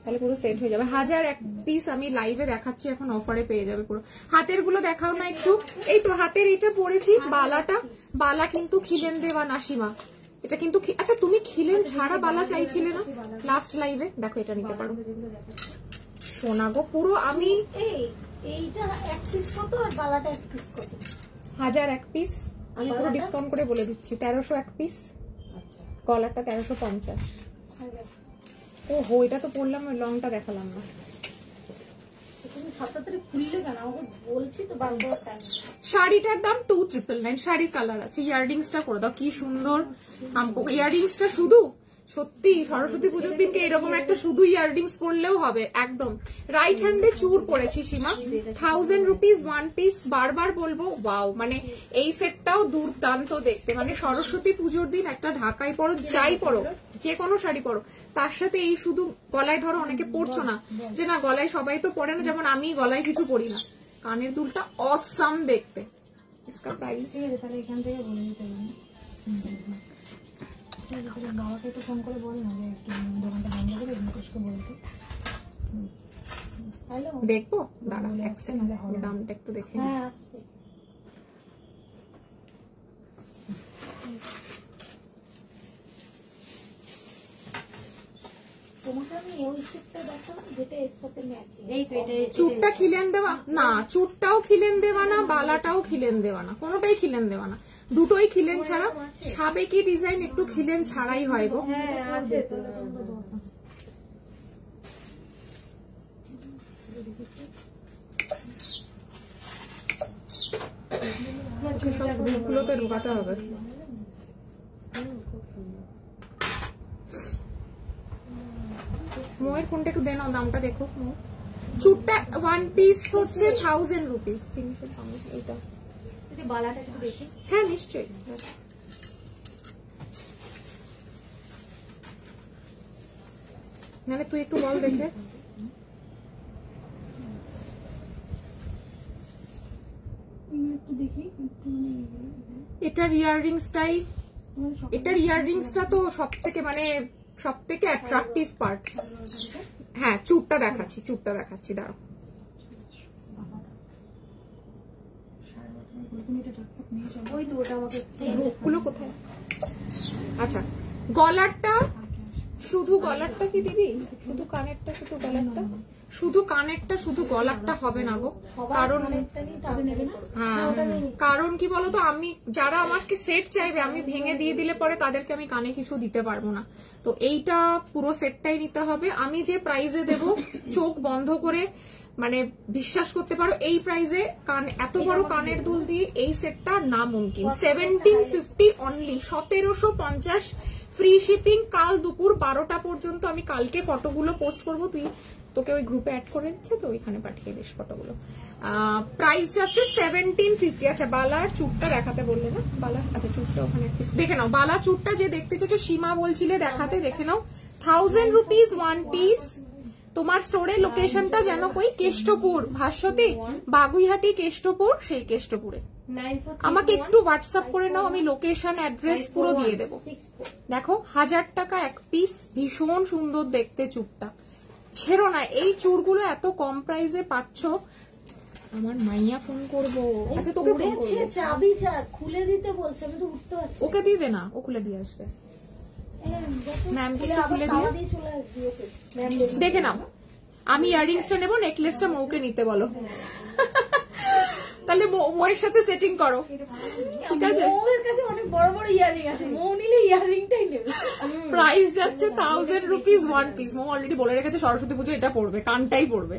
তাহলে পুরো সেট হয়ে যাবে। 1001 পিস আমি লাইভে দেখাচ্ছি, এখন অফারে পেয়ে যাবে পুরো। হাতের গুলো দেখাও না একটু। এই তো হাতের এটা পরেছি, বালাটা, বালা কিন্তু খিলেন দেওয়া না সীমা, এটা কিন্তু। আচ্ছা তুমি খিলেন ছাড়া বালা চাইছিলে না লাস্ট লাইভে, দেখো এটা নিতে পারো। সোনা গো পুরো আমি এইটা এক পিস কত আর বালাটা এক পিস কত? 1001 পিস, আমি পুরো ডিসকাউন্ট করে বলে দিচ্ছি 1301 পিস। আচ্ছা, গলাটা 1350। ও হো, এটা তো পরলাম, লংটা দেখালাম না। তুমি 7 খুললে কেন? আমাকে বলছি তো বারবার টাইম। শাড়িটার দাম 2999। শাড়ির কালার আছে। ইয়াররিংসটা করে দাও, কি সুন্দর ইয়াররিংসটা। শুধু সত্যি সরস্বতী পুজোর দিনকে এরকম একটা শুধু ইয়াররিংস পরলেও হবে একদম। রাইট হ্যান্ডে চুর পরেছি সীমা, 1000 রুপিস 1 পিস। বারবার বলবো ওয়াও, মানে এই সেটটাও দুর্দান্ত দেখতে। মানে সরস্বতী পুজোর দিন একটা ঢাকাই পরো, যাই পরো, যে কোনো শাড়ি পরো, তার সাথে এই শুধু গলায় ধরো। অনেকে পরছো না যে না গলায়, সবাই তো পরে না, যেমন আমি গলায় কিছু পরি না। কানের দুলটা অসাম দেখতে। इसका प्राइस তাহলে এখান থেকে বলে দিতে পারি। বাবাকে তো ফোন করে বল না যে একটু দোকানটা বন্ধ করে মুকেশকে বলতে। হ্যালো, দেখবো, দাঁড়া এক সেকেন্ড, দামটা একটু দেখে নিই। হ্যাঁ আসছে। তোমাকে আমি ওই সেটটা দেখালাম যেটা এর সাথে ম্যাচিং। এই তো এটা চুটটা খিলেন দেওয়া না, চুটটাও খিলেন দেওয়া না, বালাটাও খিলেন দেওয়া না, কোনোটাই খিলেন দেওয়া না, দুটোই খিলেন ছাড়া। সাবেকি ডিজাইন একটু খিলেন ছাড়াই হয় গো। হ্যাঁ আছে তো। সব গ্রুপগুলোতে ঢোকাতে হবে। মোয়ের ফোনটা একটু দেন, দামটা দেখো। চুটটা 1 পিস হচ্ছে 1000 রুপিস। জিনিসের দাম এইটা। যদি বালাটা একটু দেখি। হ্যাঁ নিশ্চয়ই। মানে তুই একটু বল দেখে। এটার ইয়াররিংসটাই, এটার ইয়াররিংসটা তো সব থেকে মানে সব থেকে অ্যাট্রাকটিভ পার্ট। হ্যাঁ চুটটা দেখাচ্ছি, চুটটা দেখাচ্ছি, দাঁড়াও। ওই তো ওটা আমাকে রূপগুলো কোথায়? আচ্ছা গলারটা, শুধু গলারটা কি দিদি? শুধু কানেরটা, শুধু গলারটা, শুধু কানেরটা, শুধু গলারটা হবে না গো। কারণ হ্যাঁ, কারণ কি বলতো, আমি যারা আমাকে সেট চাইবে আমি ভেঙে দিয়ে দিলে পরে তাদেরকে আমি কানে কিছু দিতে পারবো না। তো এইটা পুরো সেটটাই নিতে হবে। আমি যে প্রাইসে দেব চোখ বন্ধ করে মানে বিশ্বাস করতে পারো, এই প্রাইসে কান এত বড় কানের দুল দিয়ে এই সেটটা না মুমকিন। 1750 অনলি, 1750 ফ্রি শিপিং। কাল দুপুর 12টা পর্যন্ত। আমি কালকে ফটোগুলো পোস্ট করবো, তুই তোকে ওই গ্রুপে অ্যাড করে দিচ্ছে তো ওইখানে পাঠিয়ে দিস ফটোগুলো। প্রাইস যাচ্ছে 1750। আচ্ছা বালার চুটটা দেখাতে বললে না, বালার আচ্ছা চুটটা ওখানে দেখে নাও। বালা চুটটা যে দেখতে চাইছো, সীমা বলছিলে দেখাতে, দেখে নাও। 1000 রুপিস 1 পিস। তোমার স্টোরের লোকেশনটা যেন কই, কেষ্টপুর, ভাস্বতী, বাগুইহাটি, কেষ্টপুর, সেই কেষ্টপুরে। আমাকে একটু হোয়াটসঅ্যাপ করে নাও, আমি লোকেশন অ্যাড্রেস পুরো দিয়ে দেবো। দেখো 1000 টাকা এক পিস, ভীষণ সুন্দর দেখতে চুড়টা, ছেড়ো না। এই চুড়গুলো এত কম প্রাইসে পাচ্ছ। আমার মাইয়া ফোন করবো। আচ্ছা তোকে ফোন করবো, চাবি খুলে দিতে বলছে, আমি তো উঠতে পারছি। ওকে দিয়ে দে না, ও খুলে দিয়ে আসবে। ম্যাম খুলে দিয়ে চলে আসবি। ওকে দেখে নাও। আমি ইয়াররিংসটা নেবো, নেকলেসটা মৌকে নিতে বলো। তাহলে মৌয়ের সাথে সেটিং করো, ঠিক আছে? মৌয়ের কাছে অনেক বড় বড় ইয়াররিং আছে, মৌ নিলে ইয়াররিংটাই নেবে। প্রাইস যাচ্ছে 1000 রুপিস ওয়ান পিস। মৌ অলরেডি বলে রেখেছে সরস্বতী পুজো এটা পড়বে, কানটাই পড়বে।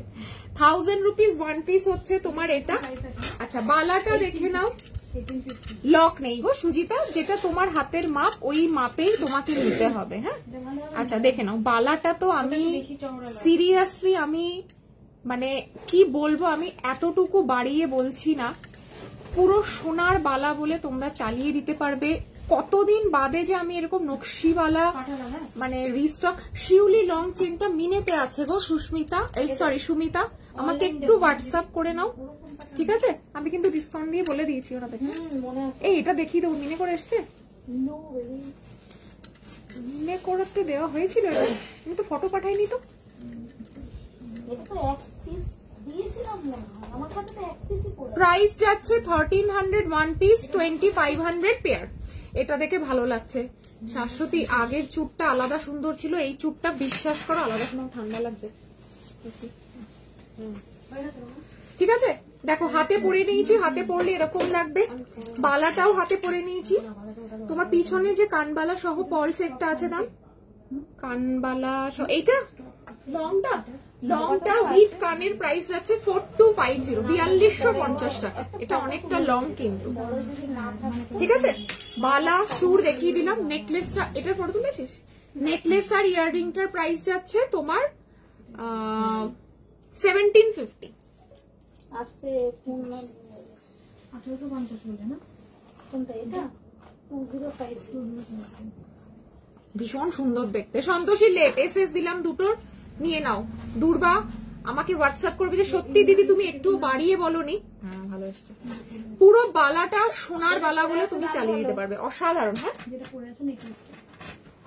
1000 রুপিস ওয়ান পিস হচ্ছে তোমার এটা। আচ্ছা বালাটা দেখে নাও, লক নেই গো সুজিতা, যেটা তোমার হাতের মাপ ওই মাপেই তোমাকে নিতে হবে। হ্যাঁ আচ্ছা দেখে নাও, বালাটা তো আমি সিরিয়াসলি আমি মানে কি বলবো, আমি এতটুকু বাড়িয়ে বলছি না, পুরো সোনার বালা বলে তোমরা চালিয়ে দিতে পারবে। কতদিন বাদে যে আমি এরকম নকশিওয়ালা মানে রিস্টক। শিউলি লং চেনটা মিনেতে আছে গো সুস্মিতা, এই সরি সুমিতা, আমাকে একটু হোয়াটসঅ্যাপ করে নাও, ঠিক আছে? আমি কিন্তু ডিসকাউন্ট দিয়ে বলে দিয়েছি ওনাদের। এই এটা দেখিয়ে দেবো, মিনে করে এসছে, মিনে করতে দেওয়া হয়েছিল। আমি তো ফটো পাঠাইনি তো। প্রাইস যাচ্ছে 1300 ওয়ান পিস, 2500 পেয়ার। এটা দেখে ভালো লাগছে। শাশ্বতী আগের চুটটা আলাদা সুন্দর ছিল, এই চুটটা বিশ্বাস করো আলাদা সুন্দর। ঠান্ডা লাগছে, ঠিক আছে? দেখো হাতে পরে নিয়েছি, হাতে পরলে এরকম লাগবে। বালাটাও হাতে পরে নিয়েছি। তোমার পিছনের যে কানবালা সহ পল সেটটা আছে, দাম কানবালা সহ এইটা লংটা উইথ কানের প্রাইস যাচ্ছে 4250, 4250 টাকা। এটা অনেকটা লং কিন্তু, ঠিক আছে? বালা চুড় দেখিয়ে দিলাম। নেকলেসটা এটার ফটো তুলেছিস? নেকলেস আর ইয়াররিংটার প্রাইস যাচ্ছে তোমার 1750। আস্তে 1850 বলে না, কোনটা এটা? 2050। ভীষণ সুন্দর দেখতে। সন্তোষী লেট এসএস দিলাম দুটোর, নিয়ে নাও। দুর্বা আমাকে হোয়াটসঅ্যাপ করবে যে সত্যি দিদি তুমি একটু বাড়িয়ে বলনি। হ্যাঁ ভালো এসছে। পুরো বালাটা সোনার বালা বলে তুমি চালিয়ে দিতে পারবে, অসাধারণ। হ্যাঁ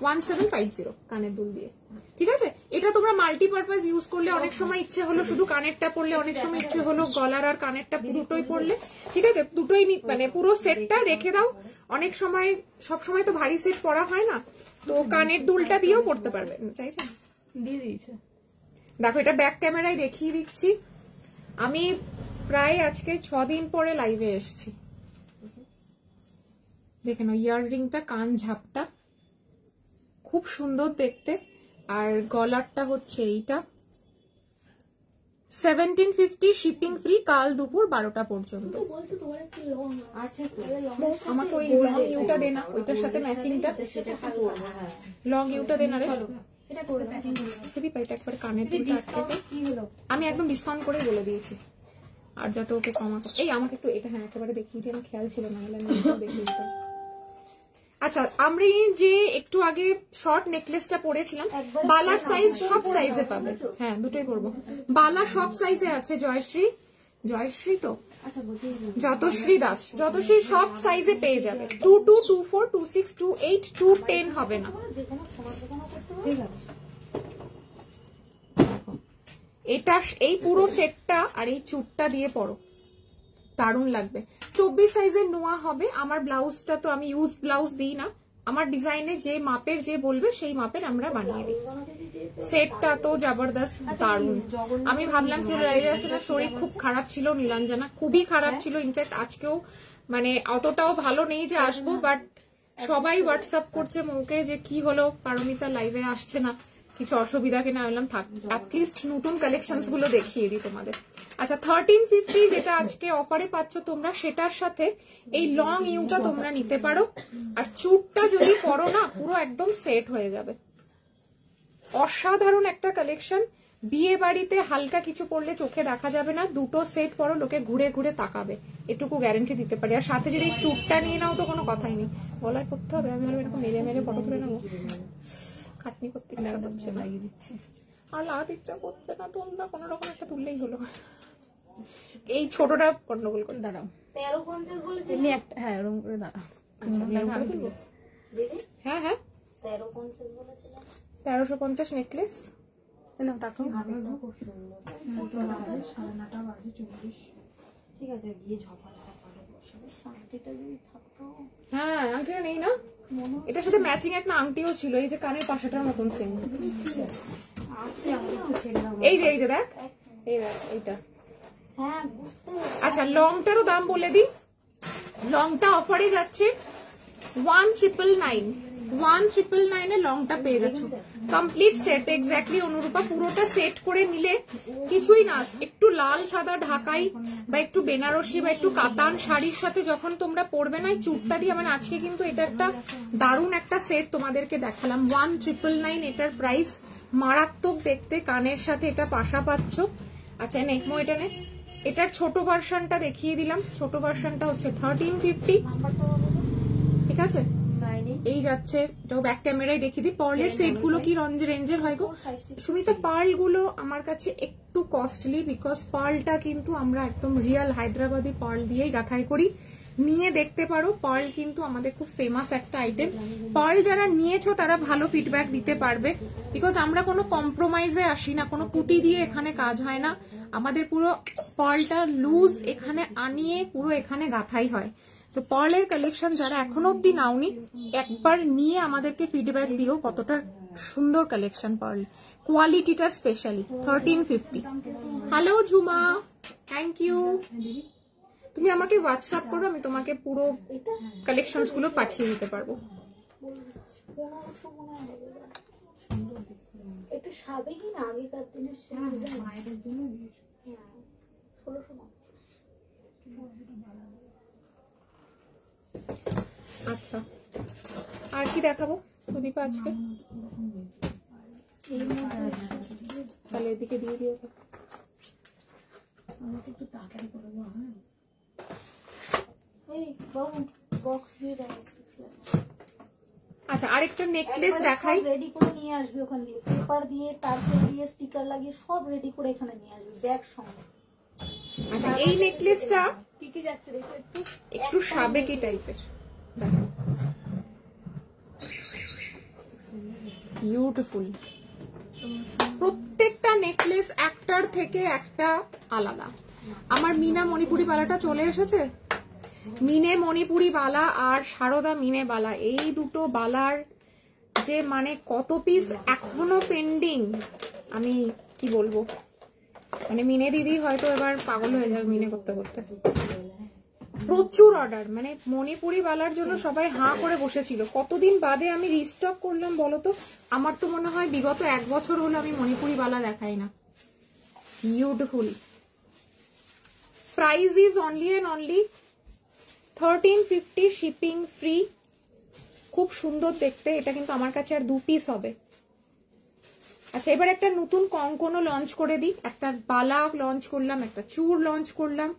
1750 কানের দুল দিয়ে, ঠিক আছে? এটা তোমরা মাল্টিপারপাস ইউজ করলে, অনেক সময় ইচ্ছে হলো শুধু কানেরটা পরলে, অনেক সময় ইচ্ছে হলো গলার আর কানেরটা দুটোই পরলে, ঠিক আছে? দুটোই মানে পুরো সেটটা রেখে দাও। অনেক সময় সব সময় তো ভারী সেট পরা হয় না, তো কানের দুলটা দিয়েও পরতে পারবে। চাইছেন দিয়ে দিয়েছে। দেখো এটা ব্যাক ক্যামেরায় দেখিয়ে দিচ্ছি। আমি প্রায় আজকে 6 দিন পরে লাইভে এসছি। দেখে নাও ইয়াররিংটা, কান ঝাপটা খুব সুন্দর দেখতে। আর গলারটা হচ্ছে এইটা। 1750 শিপিং ফ্রি, কাল দুপুর 12টা পর্যন্ত। আমাকে ওই লং ইউটা দে না, ওইটার সাথে ম্যাচিংটা লং ইউটা দে না রে। একবার কানের আমি একদম ডিসকাউন্ট করে বলে দিয়েছি, আর যাতে ওকে কমাতে। এই আমাকে একটু এটা হ্যাঁ একেবারে দেখিয়ে দিই, আমার খেয়াল ছিল না, আমি দেখিয়ে দিতাম। আচ্ছা আমি যে একটু আগে শর্ট নেকলেসটা পরেছিলাম, বালার সাইজ সব সাইজে পাবে। হ্যাঁ দুটোই পরবো, বালা সব সাইজে আছে। জয়শ্রী তো যতশ্রী দাস, যতশ্রী সব সাইজে পেয়ে যাবে। 22, 24, 26, 28, 210 হবে না। এটা এই পুরো সেটটা আর এই চুটটা দিয়ে পরো, দারুণ লাগবে। 24 সাইজের নোয়া হবে। আমার ব্লাউজটা তো আমি ইউজ ব্লাউজ দিই না, আমার ডিজাইনে যে মাপের যে বলবে সেই মাপের আমরা বানিয়ে দিই। সেটটা তো জবরদস্ত, দারুণ। আমি ভাবলাম কি শরীর খুব খারাপ ছিল নীলাঞ্জনা, খুবই খারাপ ছিল। ইনফ্যাক্ট আজকেও মানে অতটাও ভালো নেই যে আসবো, বাট সবাই হোয়াটসঅ্যাপ করছে মৌকে যে কি হলো পারমিতা লাইভে আসছে না, কিছু অসুবিধা কিনা। বললাম থাক অ্যাটলিস্ট নতুন কালেকশনস গুলো দেখিয়ে দিই তোমাদের। আচ্ছা 1350 যেটা আজকে অফারে পাচ্ছ তোমরা, সেটার সাথে এই লং ইউটা তোমরা নিতে পারো। আর চুটটা যদি পরো না পুরো একদম সেট হয়ে যাবে। অসাধারণ একটা কালেকশন। বিয়ে বাড়িতে হালকা কিছু পরলে চোখে দেখা যাবে না, দুটো সেট পরো লোকে ঘুরে ঘুরে তাকাবে, এটুকু গ্যারান্টি দিতে পারি। আর সাথে যদি চুটটা নিয়ে নাও তো কোনো কথাই নেই, গলায় করতে হবে। আমি এরকম মেরে মেরে ফটো তুলে নেবো, খাটনি করতে ইচ্ছা করছে না, লাগিয়ে দিচ্ছে আর লাগাতে ইচ্ছা করছে না। তোমরা কোন রকম একটা তুললেই হলো। এই ছোটটা গন্ডগোল করে দাঁড়াও। 1350 বলেছে। এমনি একটা, হ্যাঁ ওরকম করে দাঁড়া। আচ্ছা, দেখো, আমি তুলবো? দিদি হ্যাঁ হ্যাঁ, 1350 বলেছিলাম। 1350 নেকলেস। না তাকেও খুব সুন্দর। ঠিক আছে, গিয়ে ঝপা করে বসে শান্তিটা যদি থাকতো। হ্যাঁ, আংটিটা নেই না? এটার সাথে ম্যাচিং একটা আংটিও ছিল, এই যে কানের পাশাটার মতন সেম। আছে আমি একটু ছেড়ে দাও। এই যে দেখ, এই দেখ এইটা। হ্যাঁ বুঝতে পারছি। আচ্ছা, লংটারও দাম বলে দিই। লংটা অফারে যাচ্ছে 1999 এ লংটা পেয়ে যাচ্ছ। কমপ্লিট সেট এক্স্যাক্টলি অনুরূপা, পুরোটা সেট করে নিলে কিছুই না, একটু লাল সাদা ঢাকাই বা একটু বেনারসি বা একটু কাতান শাড়ির সাথে যখন তোমরা পরবে না, চুটটা দিয়ে, মানে আজকে কিন্তু এটা একটা দারুণ একটা সেট তোমাদেরকে দেখালাম। 1999 এটার প্রাইস, মারাত্মক দেখতে, কানের সাথে এটা পাশা পাচ্ছ। আচ্ছা নে মো, এটা নে। এটার ছোট ভার্সনটা দেখিয়ে দিলাম, ছোট ভার্সনটা হচ্ছে 1350, ঠিক আছে? এই যাচ্ছে, এটাও ব্যাক ক্যামেরায় দেখিয়ে দিই। পার্লের সেট গুলো কি রেঞ্জের হয় গো সুমিতা? পার্ল গুলো আমার কাছে একটু কস্টলি, বিকজ পার্লটা কিন্তু আমরা একদম রিয়াল হায়দ্রাবাদি পার্ল দিয়েই গাঁথাই করি। নিয়ে দেখতে পারো, পার্ল কিন্তু আমাদের খুব ফেমাস একটা আইটেম। পার্ল যারা নিয়েছো তারা ভালো ফিডব্যাক দিতে পারবে, বিকজ আমরা কোনো কম্প্রোমাইজে আসি না, কোনো পুটি দিয়ে এখানে কাজ হয় না। আমাদের পুরো পার্লটা লুজ এখানে আনিয়ে পুরো এখানে গাঁথাই হয়। তো পার্লের কালেকশন যারা এখনো অব্দি নাওনি, একবার নিয়ে আমাদেরকে ফিডব্যাক দিও কতটা সুন্দর কালেকশন পার্ল, কোয়ালিটিটা স্পেশালি। 1350। Hello Jhuma, thank you. তুমি আমাকে হোয়াটসঅ্যাপ করো, আমি তোমাকে পুরো কালেকশনস গুলো পাঠিয়ে দিতে পারবো। এটা সাবেকি না আগেকার দিনের মায়েদের জন্য 1650। আচ্ছা, আর কি দেখাবো সুদীপা আজকে? তাহলে এদিকে দিয়ে দিও। একটু তাড়াতাড়ি করে দাও। হ্যাঁ এই বাবু বক্স দিয়ে দাও। আচ্ছা, আরেকটা নেকলেস দেখাই। রেডি করে নিয়ে আসবে ওখান দিয়ে, পেপার দিয়ে, টার্সেল দিয়ে, স্টিকার লাগিয়ে সব রেডি করে এখানে নিয়ে আসবে ব্যাগ সঙ্গে। আচ্ছা, এই নেকলেসটা কি কি যাচ্ছে দেখো একটু। একটু সাবেকি টাইপের, দেখো বিউটিফুল। প্রত্যেকটা নেকলেস একটার থেকে একটা আলাদা। আমার মিনা মণিপুরি বালাটা চলে এসেছে। মিনে মণিপুরি বালা আর সারদা মিনে বালা, এই দুটো বালার যে মানে কত পিস এখনো পেন্ডিং, আমি কি বলবো। মানে মিনে দিদি হয়তো এবার পাগল হয়ে যাবে মিনে করতে করতে। প্রচুর অর্ডার, মানে মণিপুরি বালার জন্য সবাই হাঁ করে বসেছিল। কতদিন বাদে আমি রিস্টক করলাম বলতো? আমার তো মনে হয় বিগত 1 বছর হলো আমি মণিপুরি বালা দেখাই না। Beautiful. Price is only and only 1350, shipping free. খুব সুন্দর দেখতে, এটা কিন্তু আমার কাছে আর 2 পিস হবে। আচ্ছা, এবার একটা নতুন কঙ্কনও লঞ্চ করে দিই। একটা বালা লঞ্চ করলাম, একটা চূড় লঞ্চ করলাম,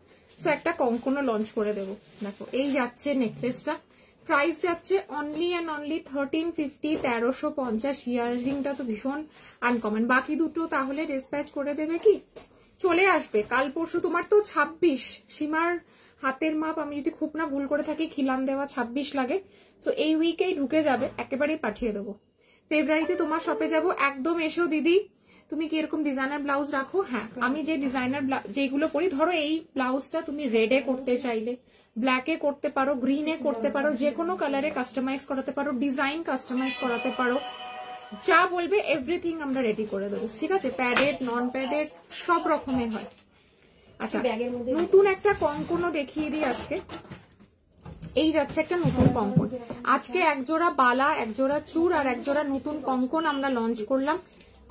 সো একটা কঙ্কনও লঞ্চ করে দেবো। দেখো এই যাচ্ছে নেকলেসটা, প্রাইস যাচ্ছে অনলি এন্ড অনলি 1350, 1350। ইয়াররিংটা তো ভীষণ আনকমন। বাকি দুটো তাহলে ডিসপ্যাচ করে দেবে কি? চলে আসবে কাল পরশু। তোমার তো 26, সীমার হাতের মাপ আমি যদি খুব না ভুল করে থাকি, খিলাম দেওয়া 26 লাগে। সো এই উইকেই ঢুকে যাবে, একেবারেই পাঠিয়ে দেবো। ফেব্রুয়ারিতে তোমার শপে যাব, একদম এসো দিদি। তুমি কি এরকম ডিজাইনার ব্লাউজ রাখো? হ্যাঁ, আমি যে ডিজাইনার যেগুলো পরি, ধরো এই ব্লাউজটা তুমি রেডে করতে চাইলে ব্ল্যাকে করতে পারো, গ্রিনে করতে পারো, যে কোনো কালারে কাস্টমাইজ করাতে পারো, ডিজাইন কাস্টমাইজ করাতে পারো, যা বলবে এভরিথিং আমরা রেডি করে দেবো, ঠিক আছে? প্যাডেড, নন প্যাডেড সব রকমের হয়। আচ্ছা, নতুন একটা কঙ্কনও দেখিয়ে দিই আজকে। এই যাচ্ছে একটা নতুন কঙ্কন। আজকে একজোড়া বালা, একজোড়া চূড় আর একজোড়া নতুন কঙ্কন আমরা লঞ্চ করলাম।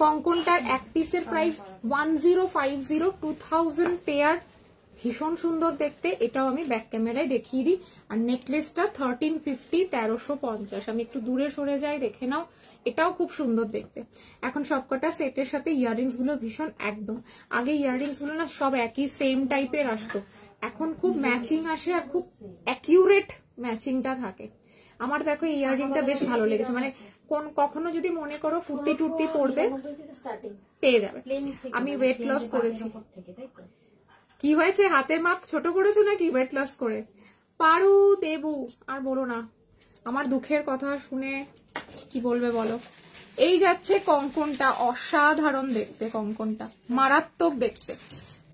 কঙ্কনটার এক পিসের প্রাইস 1050, 2000 পেয়ার। ভীষণ সুন্দর দেখতে, এটাও আমি ব্যাক ক্যামেরায় দেখিয়ে দিই। আর নেকলেসটা 1350, 1350। আমি একটু দূরে সরে যাই, দেখে নাও। এটাও খুব সুন্দর দেখতে। এখন সবকটা সেটের সাথে ইয়াররিংস গুলো ভীষণ একদম, আগে ইয়াররিংস গুলো না সব একই সেম টাইপের আসতো, এখন খুব ম্যাচিং আসে আর খুব অ্যাকিউরেট ম্যাচিংটা থাকে। আমার দেখো এই ইয়াররিংটা বেশ ভালো লেগেছে, মানে কখনো যদি মনে করো কুর্তি টুর্তি পরবে পেয়ে যাবে। আমি ওয়েট লস করেছি। কি কি হয়েছে, হাতের মাপ ছোট করেছো নাকি ওয়েট লস করে? পারু দেবু আর বলো না, আমার দুঃখের কথা শুনে কি বলবে বলো। এই যাচ্ছে কঙ্কনটা, অসাধারণ দেখতে, কঙ্কনটা মারাত্মক দেখতে।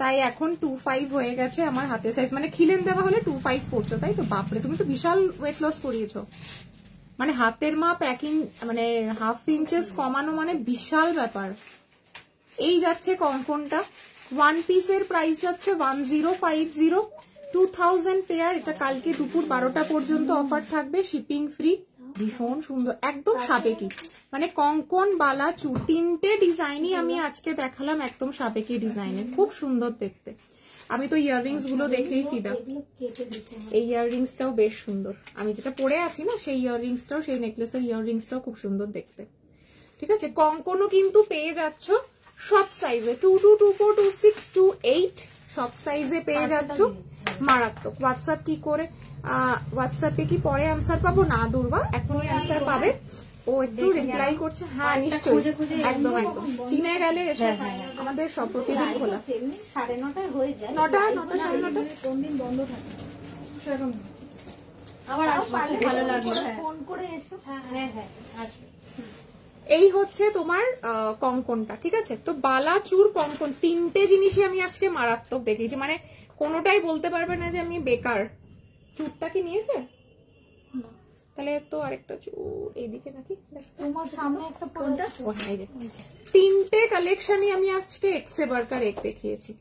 তাই এখন 2.5 হয়ে গেছে আমার হাতের সাইজ, মানে খিলেন দেওয়া হলে 2.5 পড়ছো, তাই তো? বাপরে, তুমি তো বিশাল ওয়েট লস করিয়েছো। মানে হাতের মাপ 1.5 ইঞ্চেস কমানো মানে বিশাল ব্যাপার। এই যাচ্ছে কঙ্কনটা, 1 পিসের প্রাইস যাচ্ছে 1050, 2000 পেয়ার। এটা কালকে দুপুর 12টা পর্যন্ত অফার থাকবে, শিপিং ফ্রি। ভীষণ সুন্দর, একদম সাবেকি, মানে কঙ্কন বালা চুর তিনটে ডিজাইনই আমি আজকে দেখালাম, একদম সাবেকি ডিজাইনে, খুব সুন্দর দেখতে। আমি তো ইয়াররিংস গুলো দেখেই ফিদা। এই ইয়াররিংসটাও বেশ সুন্দর, আমি যেটা পরে আছি না সেই ইয়াররিংসটাও, সেই নেকলেসের ইয়াররিংসটাও খুব সুন্দর দেখতে। ঠিক আছে, কঙ্কনও কিন্তু পেয়ে যাচ্ছ সব সাইজে, 2 to 2, 4 to 6 to 8 সব সাইজে পেয়ে যাচ্ছ। মারাত্মক। হোয়াটসঅ্যাপ কি করে, হোয়াটসঅ্যাপে কি পরে আনসার পাবো? না দুর্বা, এখনই আনসার পাবে। ও একটু রিপ্লাই করছে, হ্যাঁ নিশ্চয়ই, একদম একদম। চিনে গেলে এসে আমাদের সব প্রতিদিন খোলা, 9:30 হয়ে যায়, 9টা 9:30 কোন দিন বন্ধ থাকে সেরকম। আবার ভালো লাগবে, ফোন করে এসো। হ্যাঁ হ্যাঁ হ্যাঁ আসবে। এই হচ্ছে তোমার কঙ্কনটা। ঠিক আছে, তো বালা চুর কঙ্কন তিনটে জিনিসই আমি আজকে মারাত্মক দেখিয়েছি, মানে কোনোটাই বলতে পারবে না যে আমি বেকার। চুরটা কি নিয়েছে? তাহলে তো আরেকটা চুর এইদিকে নাকি, তোমার সামনে একটা কোনটা? তিনটে কালেকশনই আমি আজকে এক্সে বার্কার এক দেখিয়েছি।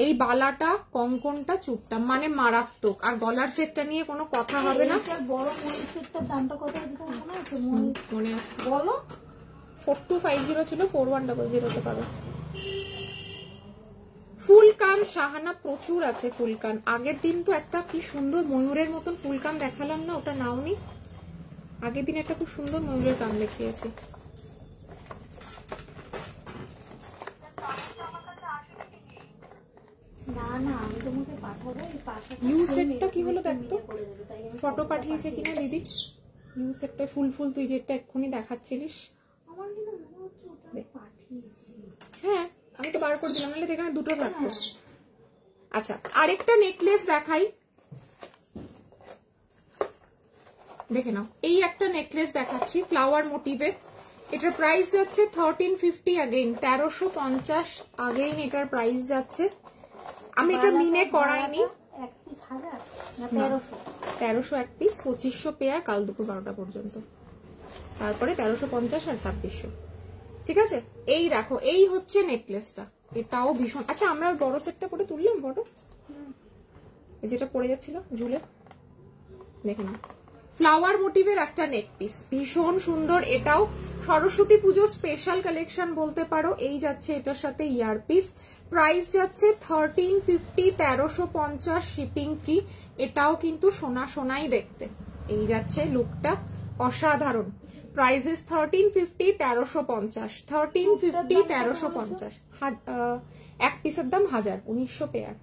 এই বালাটা, কঙ্কনটা, চুরটা, মানে মারাত্মক। আর গলার সেটটা নিয়ে কোনো কথা হবে না। বড় ময়ূর সেটটার দামটা কত আছে তোমার মনে আছে? মনে আছে, বলো। 4250 ছিল, 4100 তে পাবে। ফুলকান শাহানা প্রচুর আছে ফুলকান। আগের দিন তো একটা কি সুন্দর ময়ূরের মতন ফুলকান দেখালাম না, ওটা নাওনি? আগের দিন একটা খুব সুন্দর ময়ূরের কান দেখিয়েছি। না না আমি তোমাকে পাঠাবো, এই পাশে ইউ সেটটা কি হলো দেখতো, ফটো পাঠিয়েছে কিনা দিদি। ইউ সেটটা ফুল ফুল, তুই যেটা এক্ষুনি দেখাচ্ছিলিস। আমার কিন্তু মনে হচ্ছে ওটা পাঠিয়েছি। হ্যাঁ আমি তো বার করে দিলাম, নাহলে এখানে দুটো থাকতো। আচ্ছা, আরেকটা নেকলেস দেখাই, দেখে নাও। এই একটা নেকলেস দেখাচ্ছি ফ্লাওয়ার মোটিভে। এটার প্রাইস যাচ্ছে 1350, আগেইন 1350 আগেইন এটার প্রাইস যাচ্ছে। আমি এটা মিনে করাইনি। 1300 এক পিস, 2500 পেয়ার, কাল দুপুর 12টা পর্যন্ত। তারপরে 1350 আর 2600। ঠিক আছে, এই দেখো, এই হচ্ছে নেকলেসটা, এটাও ভীষণ। আচ্ছা আমরা বড় সেটটা পরে তুললাম ফটো, যেটা পড়ে যাচ্ছিল ঝুলে, দেখে না। ফ্লাওয়ার মোটিভের একটা নেক পিস, ভীষণ সুন্দর। এটাও সরস্বতী পুজো স্পেশাল কালেকশন বলতে পারো। এই যাচ্ছে এটার সাথে ইয়ার পিস, প্রাইস যাচ্ছে 1350, 1350 শিপিং ফ্রি। এটাও কিন্তু সোনা সোনাই দেখতে। এই যাচ্ছে লুকটা, অসাধারণ। Price is 1350, 1350, 1350, 1350। এক পিসের দাম 1000, 1900 পেয়ার।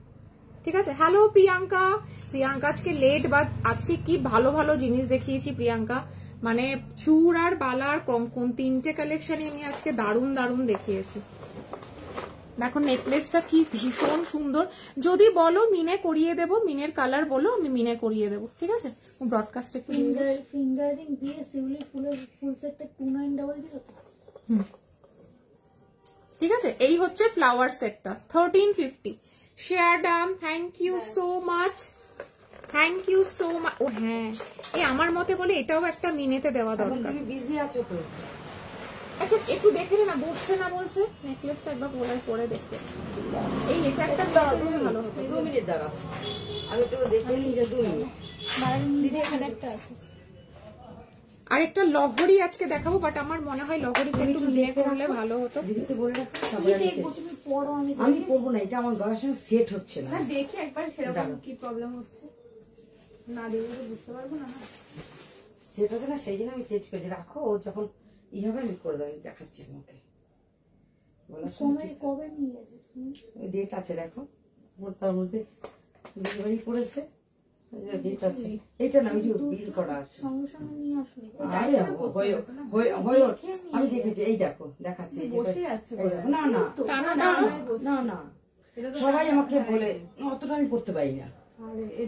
ঠিক আছে। হ্যালো প্রিয়াঙ্কা। প্রিয়াঙ্কা আজকে লেট, বা আজকে কি ভালো ভালো জিনিস দেখিয়েছি প্রিয়াঙ্কা, মানে চুর আর বালার কঙ্কন তিনটে কালেকশনই আমি আজকে দারুণ দারুণ দেখিয়েছি। দেখো নেকলেসটা কি ভীষণ সুন্দর। যদি বলো মিনে করিয়ে দেবো, মিনের কালার বলো, আমি মিনে করিয়ে দেবো। ঠিক আছে, ব্রডকাস্ট একটু ফিঙ্গারিং দিয়ে শিউলি ফুলের ফুল সেটটা 2900। ঠিক আছে, এই হচ্ছে ফ্লাওয়ার সেটটা 1350। শেয়ার ডাম, thank you so much, thank you so much. ও হ্যাঁ, এই আমার মতে বলে এটাও একটা মিনেতে দেওয়া দরকার। বিজি আছো তো? আচ্ছা একটু দেখে না, বসছে না বলছে। নেকলেসটা একবার পরে দেখতে। এই এটা একটা ভালো হতো। 2 মিনিট দাঁড়াও, আমি একটু দেখে নিই। 2 মিনিট দিদি এখানে একটা আছে। আর একটা লহরি আজকে দেখাবো, বাট আমার মনে হয় লহরিকে একটু মিনে করলে ভালো হতো। দিদিকে বলে রাখো, তুমি পড়ো, আমি করবো না, এটা আমার গলার সঙ্গে সেট হচ্ছে না। দেখি একবার সেরকম কি প্রবলেম হচ্ছে, না দেখলে তো বুঝতে পারবো না। সেট হচ্ছে না, সেই জন্য আমি চেঞ্জ করেছি। রাখো, ও যখন ই হবে আমি করে দেবো, আমি দেখাচ্ছি তোমাকে। গলার সঙ্গে কবে নিয়ে গেছো? ডেট আছে দেখো, তার মধ্যে ডেলিভারি করেছে, ডেট আছে। এটা না, ওই যে বিল করা আছে, সঙ্গে সঙ্গে নিয়ে আসো। আমি দেখেছি, এই দেখো দেখাচ্ছি। না না না না, সবাই আমাকে বলে অতটা আমি করতে পারি না,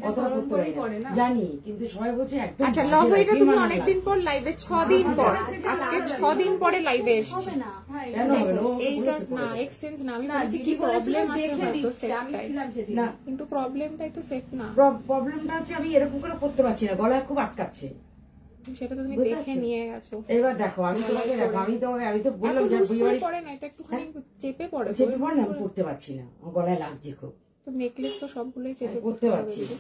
অতটা করতে পারি না জানি, কিন্তু সবাই বলছে একদম। আচ্ছা লহরিটা তুমি অনেকদিন পর লাইভে 6 দিন পর, আজকে 6 দিন পরে লাইভে এসেছে। না কেন হবে না? ও এইটা বলেছে না করে। এক্সচেঞ্জ না, আমি বলছি কি প্রবলেম আছে হয়তো আমি সেট, ছিলাম সেদিন। না কিন্তু প্রবলেমটাই তো সেট না, প্রবলেমটা হচ্ছে আমি এরকম করে করতে পারছি না, গলায় খুব আটকাচ্ছে। সেটা তো তুমি বুঝতে দেখে পারছো? নিয়ে গেছো। এবার দেখো আমি তোমাকে দেখো, আমি তো বললাম এত যে লুজ বিয়ে করে বাড়ি পড়ে না, এটা একটুখানি চেপে পড়ে। চেপে পড়ে না, আমি করতে পারছি না, আমার গলায় লাগছে খুব, তো নেকলেস তো সবগুলোই চেপে করতে পারছি না।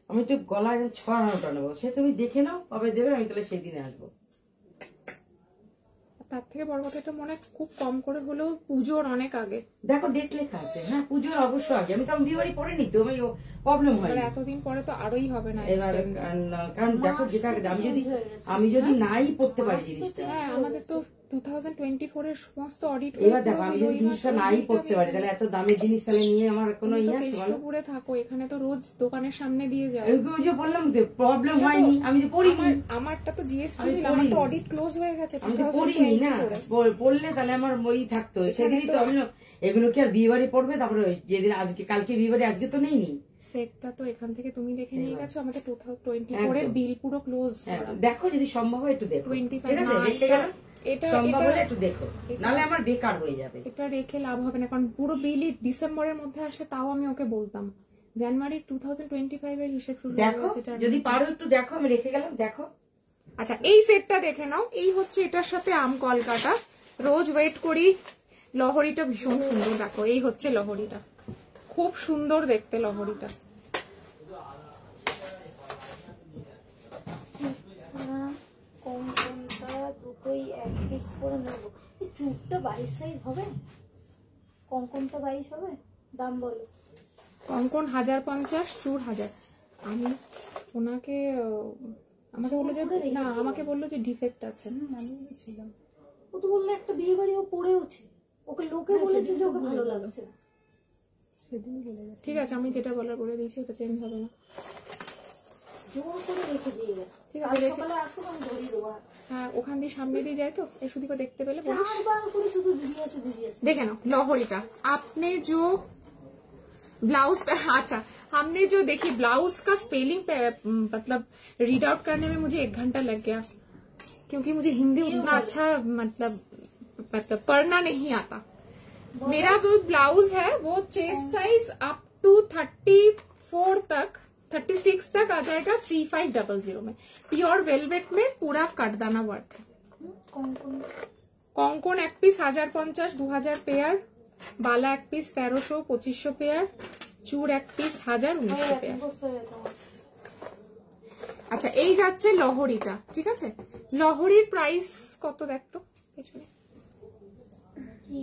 আমি তো গলায় ছড়ানোটা নেবো, সে তুমি দেখে নাও কবে দেবে, আমি তাহলে সেই দিনে আসবো। তার থেকে বড় কথা, এটা মনে হয় খুব কম করে হলেও পুজোর অনেক আগে। দেখো ডেট লেখা আছে, হ্যাঁ পুজোর অবশ্য আগে, আমি তো বিয়ে বাড়ি পড়িনি তো, আমি প্রবলেম হয় এবার এতদিন পরে তো আরোই হবে না এবার। exchange। কারণ দেখো যেটা আমি যদি নাই পড়তে পারি জিনিসটা, হ্যাঁ আমাদের তো 2024 এর সমস্ত অডিট। এবার দেখো আমি যদি জিনিসটা নাই পড়তে পারি, তাহলে এত দামের জিনিস তাহলে নিয়ে আমার কোনো ইয়ে আছে বলো? কেষ্টপুরে থাকো, এখানে তো রোজ দোকানের সামনে দিয়ে যাও। ওই যে বললাম তো প্রবলেম হয়নি, আমি যে পড়িনি, আমারটা তো জিএসটি আমি বিল, আমার তো পড়িনি। অডিট ক্লোজ হয়ে গেছে আমি তো পড়িনি না, 2024 পড়লে তাহলে আমার মই থাকতো সেদিনই তো। আমি এগুলো কি আর বিয়ে বাড়ি পড়বে, তারপরে যেদিন আজকে কালকে বিয়ে বাড়ি, আজকে তো নেইনি সেটটা তো এখান থেকে তুমি দেখে নিয়ে গেছো, আমাদের 2024 এর বিল পুরো ক্লোজ। দেখো যদি সম্ভব হয় একটু দেখো, 25 ঠিক আছে? না, দেখতে গেলাম এটা সম্ভব হলে একটু দেখো, নাহলে আমার বেকার হয়ে যাবে। এটা রেখে লাভ হবে না, কারণ পুরো বিলই ডিসেম্বরের মধ্যে আসলে তাও আমি ওকে বলতাম। জানুয়ারি 2025 এর হিসেব শুরু হয়ে দেখো গেছে, এটা যদি পারো একটু দেখো, আমি রেখে গেলাম, দেখো। আচ্ছা এই সেটটা দেখে নাও, এই হচ্ছে এটার সাথে আম কলকাটা, রোজ ওয়েট করি। লহরিটা ভীষণ সুন্দর, দেখো এই হচ্ছে লহরিটা, খুব সুন্দর দেখতে লহরিটা। কঙ্কনটা দুটোই এক পিস করে নেবো। চুটটা 22 সাইজ হবে, কঙ্কনটা 22 হবে, দাম বলো। কঙ্কন 1050, চুর 1000। আমি ওনাকে আমাকে বললো যে না, আমাকে বললো যে ডিফেক্ট আছে। আমি ছিলাম, ও তো বললো একটা বিয়ে বাড়ি ও পড়েওছে, ওকে লোকে বলেছে যে ওকে ভালো লাগছে। ঠিক আছে, আমি যেটা বলার বলে দিয়েছি, ওটা চেঞ্জ হবে না। জোর করে রেখে দিয়ে গেছে। ঠিক আছে, রেখে সকালে আসুক, আমি ধরিয়ে দেবো। হ্যাঁ ওখান দিয়ে সামনে দিয়ে যায় তো, এই শুধু দেখতে পেলে বলিস। 4 বার করে শুধু দিদি আছে দিদি আছে। देखे ना लाहौरीटा, आपने जो ब्लाउज पे, अच्छा हमने जो देखी ब्लाउज का स्पेलिंग मतलब रीड आउट करने में मुझे 1 घंटा लग गया, क्योंकि मुझे हिंदी उतना अच्छा मतलब पढ़ना नहीं आता। मेरा जो ब्लाउज है वो चेस्ट साइज अप टू 34 तक 36 तक आ जाएगा 3500 में, प्योर वेलवेट में पूरा कटदाना वर्क है। কঙ্কন কঙ্কন এক পিস 1050, 2000 পেয়ার, বালা এক পিস 1300, 2500 পেয়ার, চুর এক পিস 1000, 1900 পেয়ার। বুঝতে পেরেছি। আচ্ছা এই যাচ্ছে লহরিটা, ঠিক আছে? লহরির প্রাইস কত দেখতো পেছনে? কি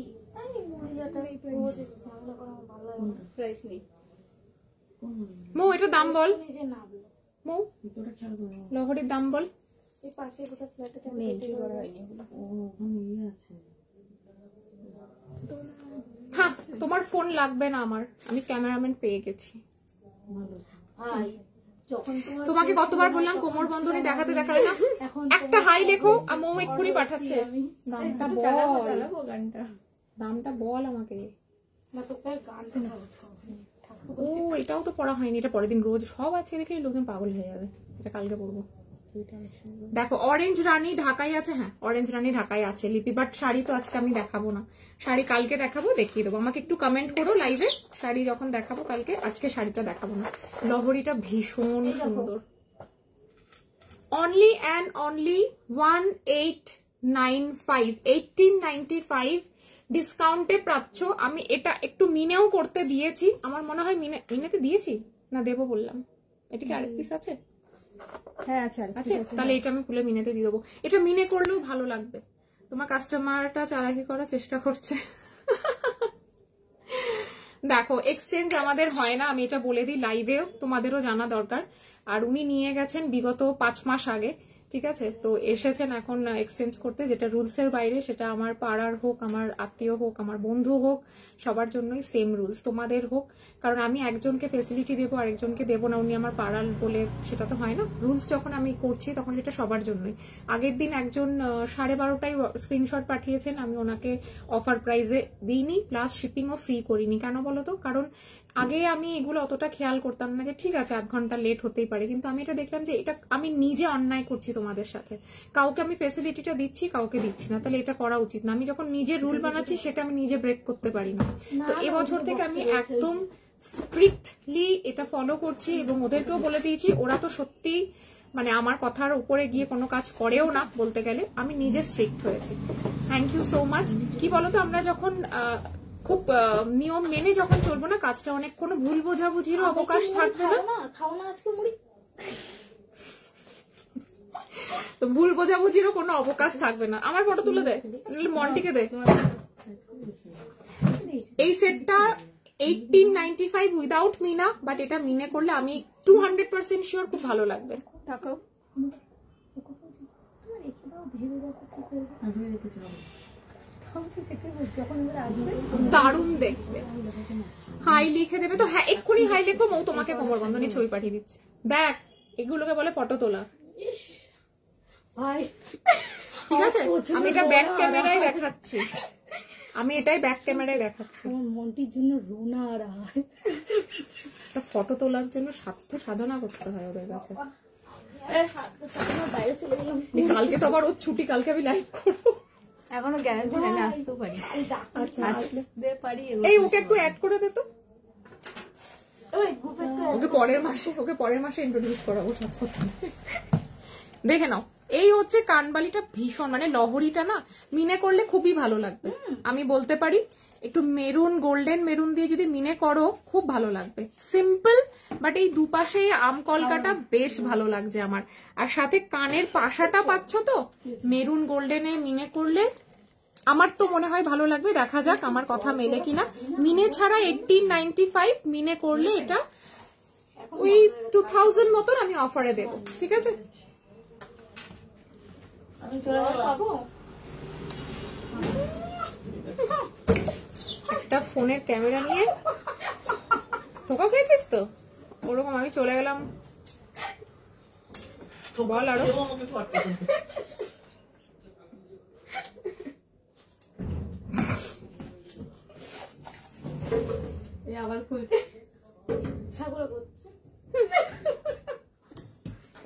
এই মহিলাটা রোজ এসে ঝামেলা করে, আমার ভালো লাগে না। প্রাইস নেই। মৌ এটা দাম বল, নিজে না বলো। মৌ লহরির দাম বল। এই পাশে কোথাও ফ্ল্যাটে থাকে, এন্ট্রি করা হয়নি ওগুলো। হ্যাঁ তোমার ফোন লাগবে না আমার, আমি ক্যামেরাম্যান পেয়ে গেছি। ভাই যখন তোমাকে কতবার বললাম কোমর বন্ধনী দেখাতে দেখালে না, এখন একটা হাই লেখো, আর মৌ এক্ষুনি পাঠাচ্ছে। দামটা বল, চালাবো গানটা। দামটা বল আমাকে। না তো প্রায় গানটা চালাতে হবে। ও এটাও তো পড়া হয়নি, এটা পরের দিন রোজ সব আছে দেখলে লোকজন পাগল হয়ে যাবে, এটা কালকে পড়বো। দেখো অরেঞ্জ রানী ঢাকায় আছে, হ্যাঁ অরেঞ্জ রানী ঢাকায় আছে লিপি, বাট শাড়ি তো আজকে আমি দেখাবো না, শাড়ি কালকে দেখাবো, দেখিয়ে দেবো। আমাকে একটু কমেন্ট করো লাইভে, শাড়ি যখন দেখাবো কালকে, আজকে শাড়িটা দেখাবো না। লহরিটা ভীষণ সুন্দর, অনলি অ্যান্ড অনলি 1895, 1895 ডিসকাউন্টে পাচ্ছ। আমি এটা একটু মিনেও করতে দিয়েছি, আমার মনে হয় মিনেতে দিয়েছি না, দেবো বললাম। এটা কি আরেক পিস আছে? হ্যাঁ আচ্ছা আচ্ছা তাহলে এটা আমি খুলে মিনেতে দিয়ে দেবো, এটা মিনে করলেও ভালো লাগবে। তোমার কাস্টমারটা চালাকি করার চেষ্টা করছে। দেখো এক্সচেঞ্জ আমাদের হয় না, আমি এটা বলে দিই লাইভেও, তোমাদেরও জানা দরকার। আর উনি নিয়ে গেছেন বিগত 5 মাস আগে, ঠিক আছে, তো এসেছেন এখন এক্সচেঞ্জ করতে, যেটা রুলস এর বাইরে, সেটা আমার পাড়ার হোক, আমার আত্মীয় হোক, আমার বন্ধু হোক, সবার জন্যই সেম রুলস, তোমাদের হোক। কারণ আমি একজনকে ফেসিলিটি দেবো আরেকজনকে দেবো না, উনি আমার পাড়ার বলে সেটা তো হয় না। রুলস যখন আমি করছি তখন সেটা সবার জন্যই। আগের দিন একজন 12:30টায় স্ক্রিনশট পাঠিয়েছেন, আমি ওনাকে অফার প্রাইসে দিইনি, প্লাস শিপিংও ফ্রি করিনি। কেন বলো তো? কারণ আগে আমি এগুলো অতটা খেয়াল করতাম না, যে ঠিক আছে 1 ঘন্টা লেট হতেই পারে, কিন্তু আমি এটা দেখলাম যে এটা আমি নিজে অন্যায় করছি তোমাদের সাথে। কাউকে আমি ফেসিলিটিটা দিচ্ছি, কাউকে দিচ্ছি না, তাহলে এটা করা উচিত না। আমি যখন নিজে রুল বানাচ্ছি সেটা আমি নিজে ব্রেক করতে পারি না। তো এবছর থেকে আমি একদম স্ট্রিক্টলি এটা ফলো করছি, এবং ওদেরকেও বলে দিয়েছি। ওরা তো সত্যি মানে আমার কথার উপরে গিয়ে কোনো কাজ করেও না, বলতে গেলে আমি নিজে স্ট্রিক্ট হয়েছি। Thank you so much. কি বলতো, আমরা যখন খুব নিয়ম মেনে যখন চলবো না, কাজটা অনেক কোনো ভুল বোঝাবুঝিরও অবকাশ থাকবে না। খাও না আজকে মুড়ি, তো ভুল বোঝাবুঝিরও কোনো অবকাশ থাকবে না। আমার ফটো তুলে দে, মন্টিকে দে। এই সেটটা 1895 উইদাউট মিনা, বাট এটা মিনে করলে আমি 200% শিওর খুব ভালো লাগবে। তাকাও, দারুণ দেখবে। হাই লিখে দেবে তো? হ্যাঁ, এক্ষুনি হাই লিখবো। মৌ তোমাকে কোমর বন্ধনী ছবি পাঠিয়ে দিচ্ছে। দেখ, এগুলোকে বলে ফটো তোলা। ঠিক আছে, আমি এটা ব্যাক ক্যামেরায় দেখাচ্ছি, আমি এটাই ব্যাক ক্যামেরায় দেখাচ্ছি। আমার মনটির জন্য রোনা আর ফটো তোলার জন্য সাধনা করতে হয় ওদের কাছে। বাইরে চলে গেলাম। কালকে তো আবার ওর ছুটি, কালকে আমি লাইভ করবো। এখনো গ্যারান্টি নেই, আসতেও পারি। আচ্ছা, আসলে দে পারি। এই ওকে একটু অ্যাড করে দে তো। ওকে পরের মাসে ইন্ট্রোডিউস করাবো সাজ কথা। দেখে নাও, এই হচ্ছে কানবালিটা, ভীষণ মানে লহরিটা না মিনে করলে খুবই ভালো লাগবে। আমি বলতে পারি একটু মেরুন, গোল্ডেন মেরুন দিয়ে যদি মিনে করো খুব ভালো লাগবে। সিম্পল, বাট এই দুপাশে আম কলকাটা বেশ ভালো লাগছে আমার। আর সাথে কানের পাশাটা পাচ্ছ তো, মেরুন গোল্ডেনে মিনে করলে আমার তো মনে হয় ভালো লাগবে। দেখা যাক আমার কথা মেলে কিনা। মিনে ছাড়া 1895, মিনে করলে এটা ওই 2000 মতন আমি অফারে দেবো। ঠিক আছে, একটা ফোনের ক্যামেরা নিয়ে ঠোকা খেয়েছিস তো, ওরকম আমি চলে গেলাম। বল আরো। আবার খুলছে,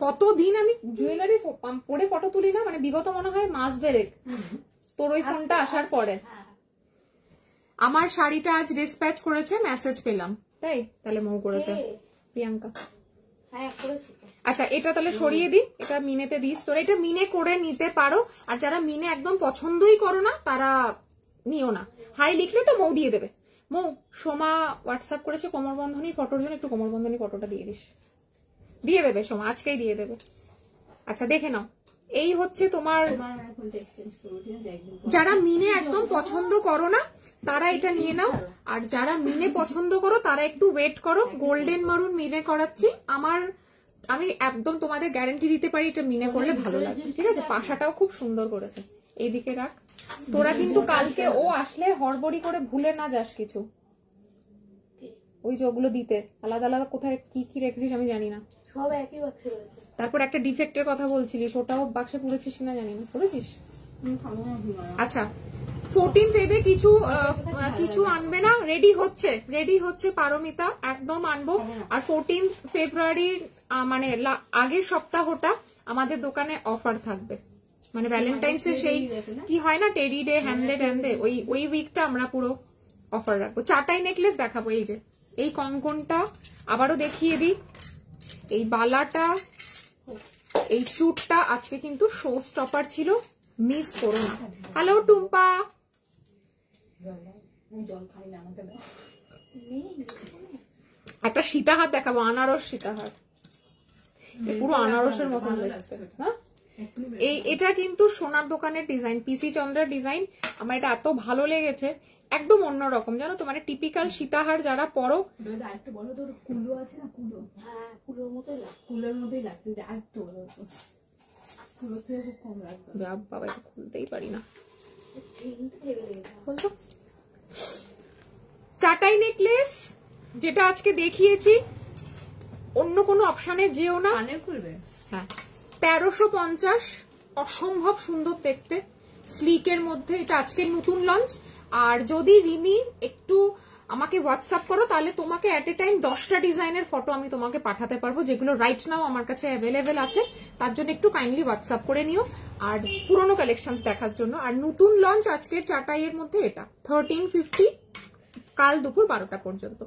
কতদিন আমি জুয়েলারি পরে ফটো তুলি না, মানে বিগত মনে হয় মাস দেড়েক তোর ওই ফোনটা আসার পরে। আমার শাড়িটা আজ ডিসপ্যাচ করেছে, মেসেজ পেলাম, তাই তাহলে মৌ করেছে প্রিয়াঙ্কা। আচ্ছা, এটা তাহলে সরিয়ে দি, এটা মিনেতে দিস। তোরা এটা মিনে করে নিতে পারো, আর যারা মিনে একদম পছন্দই করো না তারা নিও না। হাই লিখলে তো মৌ দিয়ে দেবে। মৌ, সোমা হোয়াটসঅ্যাপ করেছে কোমর বন্ধনীর ফটোর জন্য, একটু কোমর বন্ধনী ফটোটা দিয়ে দিস। দিয়ে দেবে সোমা, আজকেই দিয়ে দেবে। আচ্ছা, দেখে নাও, এই হচ্ছে তোমার। যারা মিনে একদম পছন্দ করো না তারা এটা নিয়ে নাও, আর যারা মিনে পছন্দ করো তারা একটু ওয়েট করো। গোল্ডেন মারুন মিনে করাচ্ছি। আমি একদম তোমাদের গ্যারান্টি দিতে পারি এটা মিনে করলে ভালো লাগবে। ঠিক আছে, পাশাটাও খুব সুন্দর করেছে। এইদিকে রাখ। তোরা কিন্তু কালকে ও আসলে হড়বড়ি করে ভুলে না যাস কিছু, ওই যে ওগুলো দিতে আলাদা আলাদা কোথায় কি কি রেখেছিস আমি জানি না, সব একই বাক্সে রয়েছে। তারপর একটা ডিফেক্টের কথা বলছিলিস, ওটাও বাক্সে পুড়েছিস কিনা জানি না, পড়েছিস? আচ্ছা, 14 ফেবে কিছু আনবে না, রেডি হচ্ছে পারমিতা, একদম আনবো। আর 14 ফেব্রুয়ারির মানে আগের সপ্তাহটা আমাদের দোকানে অফার থাকবে, মানে ভ্যালেন্টাইন্স এর সেই কি হয় না, টেডি ডে, হ্যান্ডে ওই উইকটা আমরা পুরো অফার রাখবো। 4টাই নেকলেস দেখাবো। এই যে এই কঙ্কনটা আবারও দেখিয়ে দিই, এই বালাটা, এই চুটটা আজকে কিন্তু শো স্টপার ছিল, মিস করো না। হ্যালো টুম্পা, একটা সীতাহার দেখাবো, আনারস সীতাহার, পুরো আনারসের মতন দেখতে। হ্যাঁ, এটা কিন্তু সোনার দোকানের ডিজাইন, পিসি চন্দ্রের ডিজাইন। আমার এটা এত ভালো লেগেছে, একদম অন্যরকম জানো তো, মানে টিপিক্যাল সীতাহার যারা পরো। আরেকটা বলো তো, কুলো আছে না, কুলো, হ্যাঁ কুলোর মতোই লাগতো, বাবা এটা খুলতেই পারি না। চাটাই নেকলেস যেটা আজকে দেখিয়েছি, অন্য কোনো অপশানে যেও না। হ্যাঁ 1350, অসম্ভব সুন্দর দেখতে, স্লিকের মধ্যে। এটা আজকের নতুন লঞ্চ। আর যদি রিমি একটু আমাকে হোয়াটসঅ্যাপ করো তাহলে তোমাকে অ্যাট এ টাইম 10টা ডিজাইনের ফটো আমি তোমাকে পাঠাতে পারবো, যেগুলো রাইট নাও আমার কাছে অ্যাভেলেবেল আছে। তার জন্য একটু কাইন্ডলি হোয়াটসঅ্যাপ করে নিও আর পুরোনো কালেকশনস দেখার জন্য। আর নতুন লঞ্চ আজকের চাটাইয়ের মধ্যে এটা 1350, কাল দুপুর 12টা পর্যন্ত।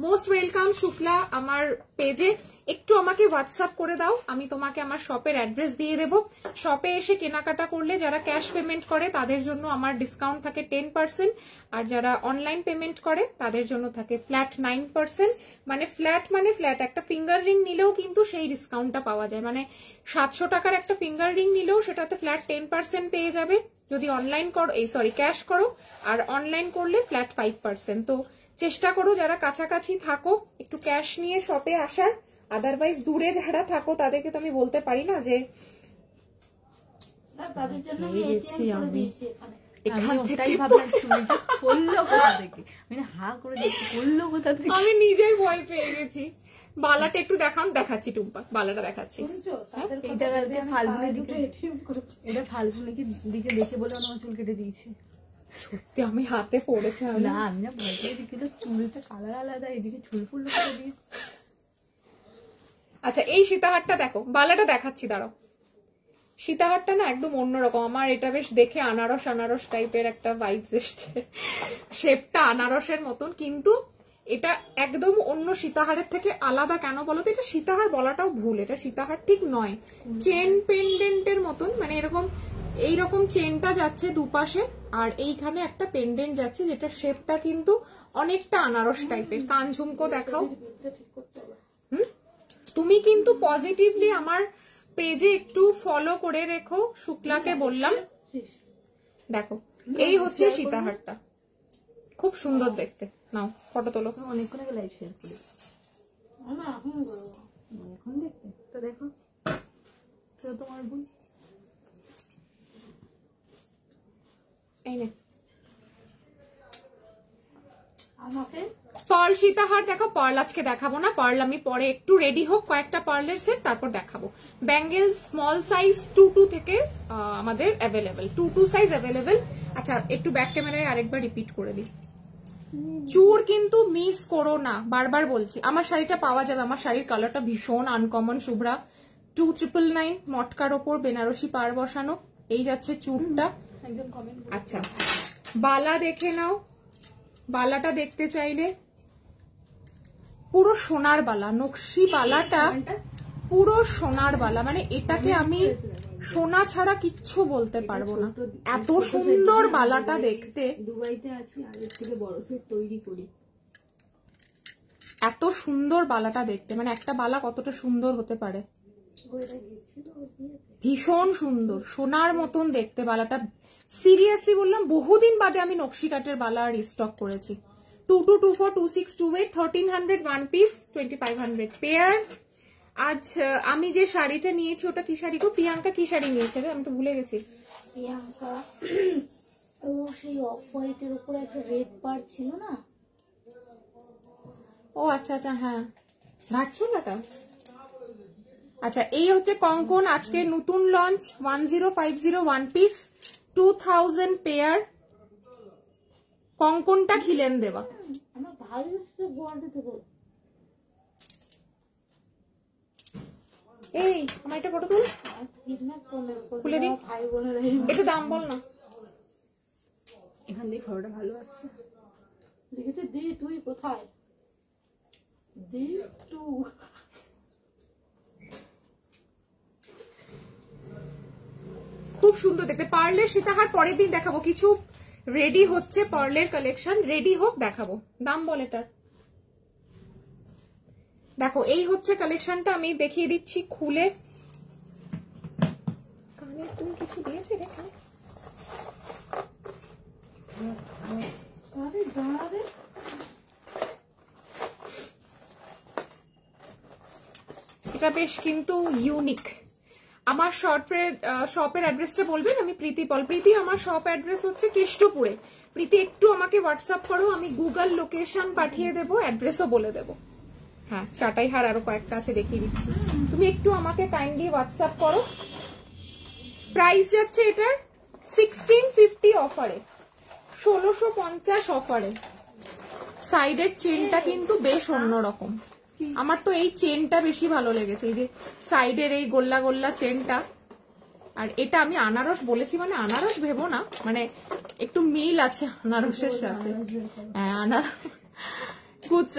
মোস্ট ওয়েলকাম শুক্লা আমার পেজে। একটু আমাকে হোয়াটসঅ্যাপ করে দাও, আমি তোমাকে আমার শপের অ্যাড্রেস দিয়ে দেবো। শপে এসে কেনাকাটা করলে যারা ক্যাশ পেমেন্ট করে তাদের জন্য আমার ডিসকাউন্ট থাকে 10%, আর যারা অনলাইন পেমেন্ট করে তাদের জন্য থাকে ফ্ল্যাট 9%। মানে ফ্ল্যাট একটা ফিঙ্গার রিং নিলেও কিন্তু সেই ডিসকাউন্টটা পাওয়া যায়। মানে 700 টাকার একটা ফিঙ্গার রিং নিলেও সেটাতে ফ্ল্যাট 10% পেয়ে যাবে যদি অনলাইন করো, ক্যাশ করো। আর অনলাইন করলে ফ্ল্যাট 5%। তো চেষ্টা করো যারা কাছাকাছি থাকো একটু ক্যাশ নিয়ে শপে আসার। আদারওয়াইজ দূরে যারা থাকো তাদেরকে তো আমি বলতে পারি না যে তাদের জন্য আমি গেছি ATM করে আমি। দিয়েছি এখানে। এখান থেকে আমি নিজেই ভয় পেয়ে গেছি। বালাটা একটু দেখাচ্ছি টুম্পা, বালাটা দেখাচ্ছি। শুনছো? তাদের কথা এটা ভেবে কালকে আমি ফাল্গুনের দুটো দিকে ATM করেছি। এটা ফাল্গুনিকে দিকে দেখে বলে আমার চুল কেটে দিয়েছে। সত্যি আমি হাতে পড়েছে। না আমি না ভয় পেয়ে দিকে চুলটা কালার আলাদা, এদিকে চুল ফুল করে দিয়েছে। আচ্ছা এই সীতাহারটা দেখো, বালাটা দেখাচ্ছি দাঁড়াও। সীতাহারটা না একদম অন্যরকম। আমার এটা বেশ দেখে আনারস টাইপের একটা ভাইবস এসছে, শেপটা আনারসের মতন, কিন্তু এটা একদম অন্য সীতাহারের থেকে আলাদা। কেন বলো তো? এটা সীতাহার বলাটাও ভুল, এটা সীতাহার ঠিক নয়। চেন পেন্ডেন্টের মতন, মানে এরকম এইরকম চেনটা যাচ্ছে দুপাশে, আর এইখানে একটা পেন্ডেন্ট যাচ্ছে, যেটা শেপটা কিন্তু অনেকটা আনারস টাইপের। কান ঝুমকো দেখাও। তুমি কিন্তু পজিটিভলি আমার পেজে একটু ফলো করে রেখো, শুক্লাকে বললাম। দেখো এই হচ্ছে সীতাহারটা, খুব সুন্দর দেখতে। নাও ফটো তোলো। অনেকক্ষণ আগে লাইভ শেয়ার করি। আমি এখন বলবো। এখন দেখতে তো দেখো তো তোমার বোন এই নে আমাকে পার্ল সীতাহার দেখো। পার্ল আজকে দেখাবো না, পার্ল আমি পরে একটু রেডি হোক কয়েকটা পার্লের সেট তারপর দেখাবো। ব্যাঙ্গেল স্মল সাইজ 22 থেকে আমাদের অ্যাভেলেবেল, 22 সাইজ অ্যাভেলেবেল। আচ্ছা একটু ব্যাক ক্যামেরায় আরেকবার রিপিট করে দিই। চুর কিন্তু মিস করো না, বারবার বলছি। আমার শাড়িটা পাওয়া যাবে, আমার শাড়ির কালারটা ভীষণ আনকমন শুভ্রা। 2999 মটকার ওপর বেনারসি পার বসানো। এই যাচ্ছে চুরটা। একজন কমেন্ট। আচ্ছা বালা দেখে নাও, বালাটা দেখতে চাইলে পুরো সোনার বালা, নকশি বালাটা পুরো সোনার বালা। মানে এটাকে আমি সোনা ছাড়া কিচ্ছু বলতে পারবো না, এত সুন্দর বালাটা দেখতে। দুবাইতে আছি, আর এর থেকে বড় সেট তৈরি করি। এত সুন্দর বালাটা দেখতে, মানে একটা বালা কতটা সুন্দর হতে পারে। ভীষণ সুন্দর, সোনার মতন দেখতে বালাটা। সিরিয়াসলি বললাম, বহুদিন বাদে আমি নকশি কাটের বালা রিস্টক করেছি। 2224 2628 1300 ওয়ান পিস, 2500 পেয়ার। আজ আমি যে শাড়িটা নিয়েছি ওটা কি শাড়ি গো? প্রিয়াঙ্কা কি শাড়ি নিয়েছে রে? আমি তো ভুলে গেছি। প্রিয়াঙ্কা ও সেই অফ হোয়াইটের উপরে একটা রেড পার ছিল না? ও আচ্ছা আচ্ছা, হ্যাঁ ঘাটছোলাটা। আচ্ছা এই হচ্ছে কঙ্কন, আজকের নতুন লঞ্চ 1050 ওয়ান পিস, 2000 পেয়ার। কঙ্কনটা খিলেন দেওয়া। আমার ভালো লাগছে গোয়ালটা থেকে। এই আমার এটা ফটো তুল, খুলে দিই। ভাই বোনেরা এটা দাম বল না। এখান দিয়ে ফটোটা ভালো আসছে। লিখেছে দি তুই কোথায়? দি টু। খুব সুন্দর দেখতে। পার্লের সীতাহার পরের দিন দেখাবো, কিছু রেডি হচ্ছে পার্লের কালেকশন, রেডি হোক দেখাবো। দাম বল এটার। দেখো এই হচ্ছে কালেকশনটা, আমি দেখিয়ে দিচ্ছি খুলে। কানে তুমি কিছু দিয়েছে রে? আরে দাঁড়াবে। এটা বেশ কিন্তু ইউনিক। আমার শপের অ্যাড্রেসটা বলবেন, আমি প্রীতি পল। প্রীতি, আমার শপ অ্যাড্রেস হচ্ছে কৃষ্ণপুরে। প্রীতি একটু আমাকে হোয়াটসঅ্যাপ করো, আমি গুগল লোকেশন পাঠিয়ে দেবো, অ্যাড্রেসও বলে দেবো। হ্যাঁ, চাটাই হার আরো কয়েকটা আছে, দেখিয়ে দিচ্ছি। তুমি একটু আমাকে কাইন্ডলি হোয়াটসঅ্যাপ করো। প্রাইস যাচ্ছে এটার 1650 অফারে, 1650 অফারে। সাইডের চেনটা কিন্তু বেশ অন্যরকম। আমার তো এই চেনটা বেশি ভালো লেগেছে, এই যে সাইডের এই গোল্লা গোল্লা চেনটা। আর এটা আমি আনারস বলেছি, মানে আনারস ভেবো না, মানে একটু মিল আছে আনারসের সাথে। হ্যাঁ, আনারস কুচ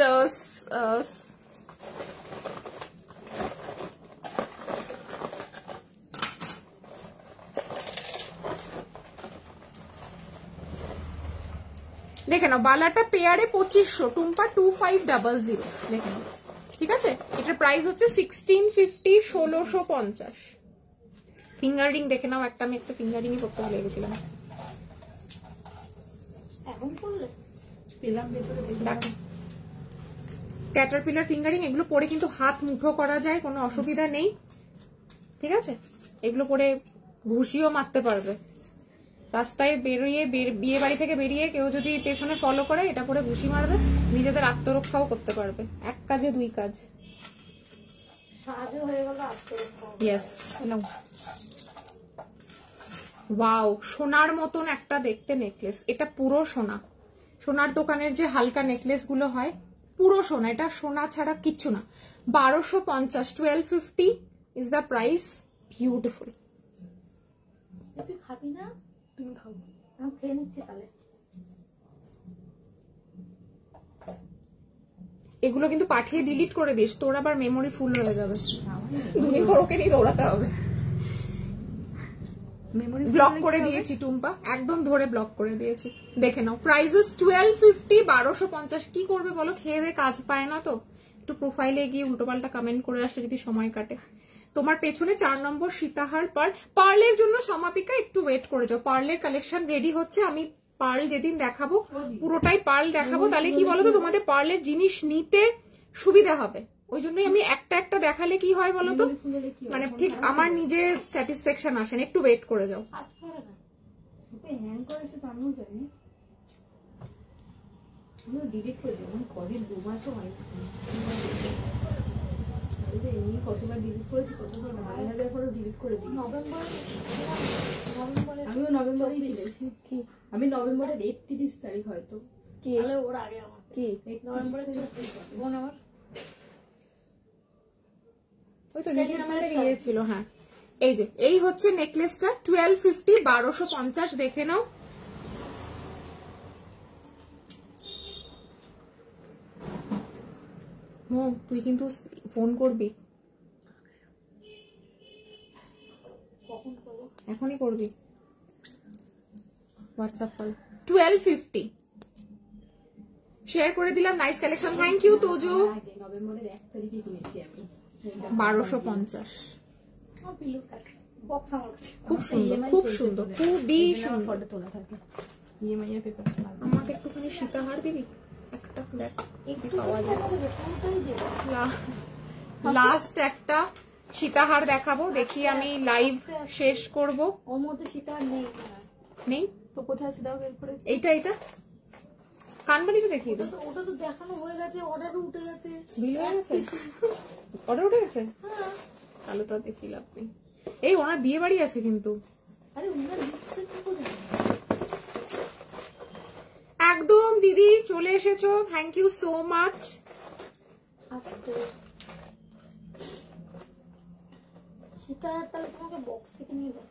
দেখে নাও, বালাটা পেয়ারে 2500, টুম্পা 2500 দেখে নাও। ঠিক আছে, এটার প্রাইস হচ্ছে 1650, 1650। ফিঙ্গার রিং দেখে নাও একটা, আমি একটা ফিঙ্গার রিংই করতে ভুলে গেছিলাম। এখন করলে দেখো, ক্যাটারপিলার ফিঙ্গারিং, এগুলো পরে কিন্তু হাত মুঠো করা যায়, কোনো অসুবিধা নেই। ঠিক আছে, এগুলো পরে ঘুষিও মারতে পারবে। রাস্তায় বেরিয়ে, বিয়ে বাড়ি থেকে বেরিয়ে কেউ যদি পেছনে ফলো করে, এটা পরে ঘুষি মারবে, নিজেদের আত্মরক্ষাও করতে পারবে। এক কাজে দুই কাজ। সাজও হয়ে গেল, আত্মরক্ষা। ইয়েস, ওয়াও, সোনার মতন একটা দেখতে নেকলেস। এটা পুরো সোনা। সোনার দোকানের যে হালকা নেকলেস গুলো হয়, পুরো সোনা। এটা সোনা ছাড়া কিচ্ছু না। 1250, 1250 ইজ দ্য প্রাইস। বিউটিফুল। তুই খাবি না? তুমি খাও। আমি খেয়ে নিচ্ছি তাহলে। এগুলো কিন্তু পাঠিয়ে ডিলিট করে দিস, তোর আবার মেমোরি ফুল হয়ে যাবে। ওকে নিয়ে দৌড়াতে হবে। মেমোরি ব্লক করে দিয়েছি টুম্পা, একদম ধরে ব্লক করে দিয়েছি। দেখে নাও, প্রাইসেস 1250, 1250। কি করবে বলো, খেয়ে দিয়ে কাজ পায় না তো। একটু প্রোফাইলে গিয়ে উল্টোপাল্টা কমেন্ট করে আসলে যদি সময় কাটে। তোমার পেছনে 4 নম্বর সীতাহার পার্লের জন্য সমাপিকা একটু ওয়েট করে যাও। পার্লের কালেকশন রেডি হচ্ছে, আমি পার্ল যেদিন দেখাবো পুরোটাই পার্ল দেখাবো। তাহলে কি বলতো, তোমাদের পার্লের জিনিস নিতে সুবিধা হবে। ওই জন্যই আমি একটা একটা দেখালে কি হয় বলতো, মানে ঠিক আমার নিজের স্যাটিসফ্যাকশন আসে না। একটু ওয়েট করে যাও। হ্যাং করেছে তো আমিও জানি। আমি ডিলিট করে দেবো, কদিন 2 মাসও হয়নি। এমনি কতবার ডিলিট করেছি, কতবার ভালো লাগার পরেও ডিলিট করে দিই। আমিও নভেম্বরেই কিনেছি। কি আমি নভেম্বরের 31 তারিখ হয়তো। কি ওর আগে আমার কি নভেম্বরে বোন আমার ওই তো যেদিন আমাদের ইয়ে ছিল। হ্যাঁ, এই যে এই হচ্ছে নেকলেসটা 1250, 1250 দেখে নাও। তুই কিন্তু ফোন করবি, কখন করবো? এখনই করবি। WhatsApp call. 1250 শেয়ার করে দিলাম। Nice collection, thank you Tojo. নভেম্বরের 1 তারিখে কিনেছি আমি। 1250। বক্স আমার কাছে খুব সুন্দর, খুব সুন্দর, খুবই সুন্দর। ফটো তোলা থাকে। ইএমআই এর পেপার। আমাকে একটুখানি সীতাহার দিবি একটা, দেখ একটু পাওয়া যায় পুরোটাই দেবো। লাস্ট একটা সীতাহার দেখাবো, দেখি আমি লাইভ শেষ করব। ওর মধ্যে সীতা নেই, নেই তো কোথায় আছে দাও বের করে। এইটা কানবালিটা দেখিয়ে দাও। ওটা তো দেখানো হয়ে গেছে, অর্ডারও উঠে গেছে। বিল হয়ে গেছে, অর্ডার উঠে গেছে। তাহলে তো দেখি লাভ নেই। এই ওনার বিয়ে বাড়ি আছে কিন্তু। আরে উনার লিপসের তো দেখ। একদম দিদি চলে এসেছো, থ্যাংক ইউ সো মাচ। আস্তে সীতা তাহলে তোমাকে বক্স থেকে নিয়ে দাও।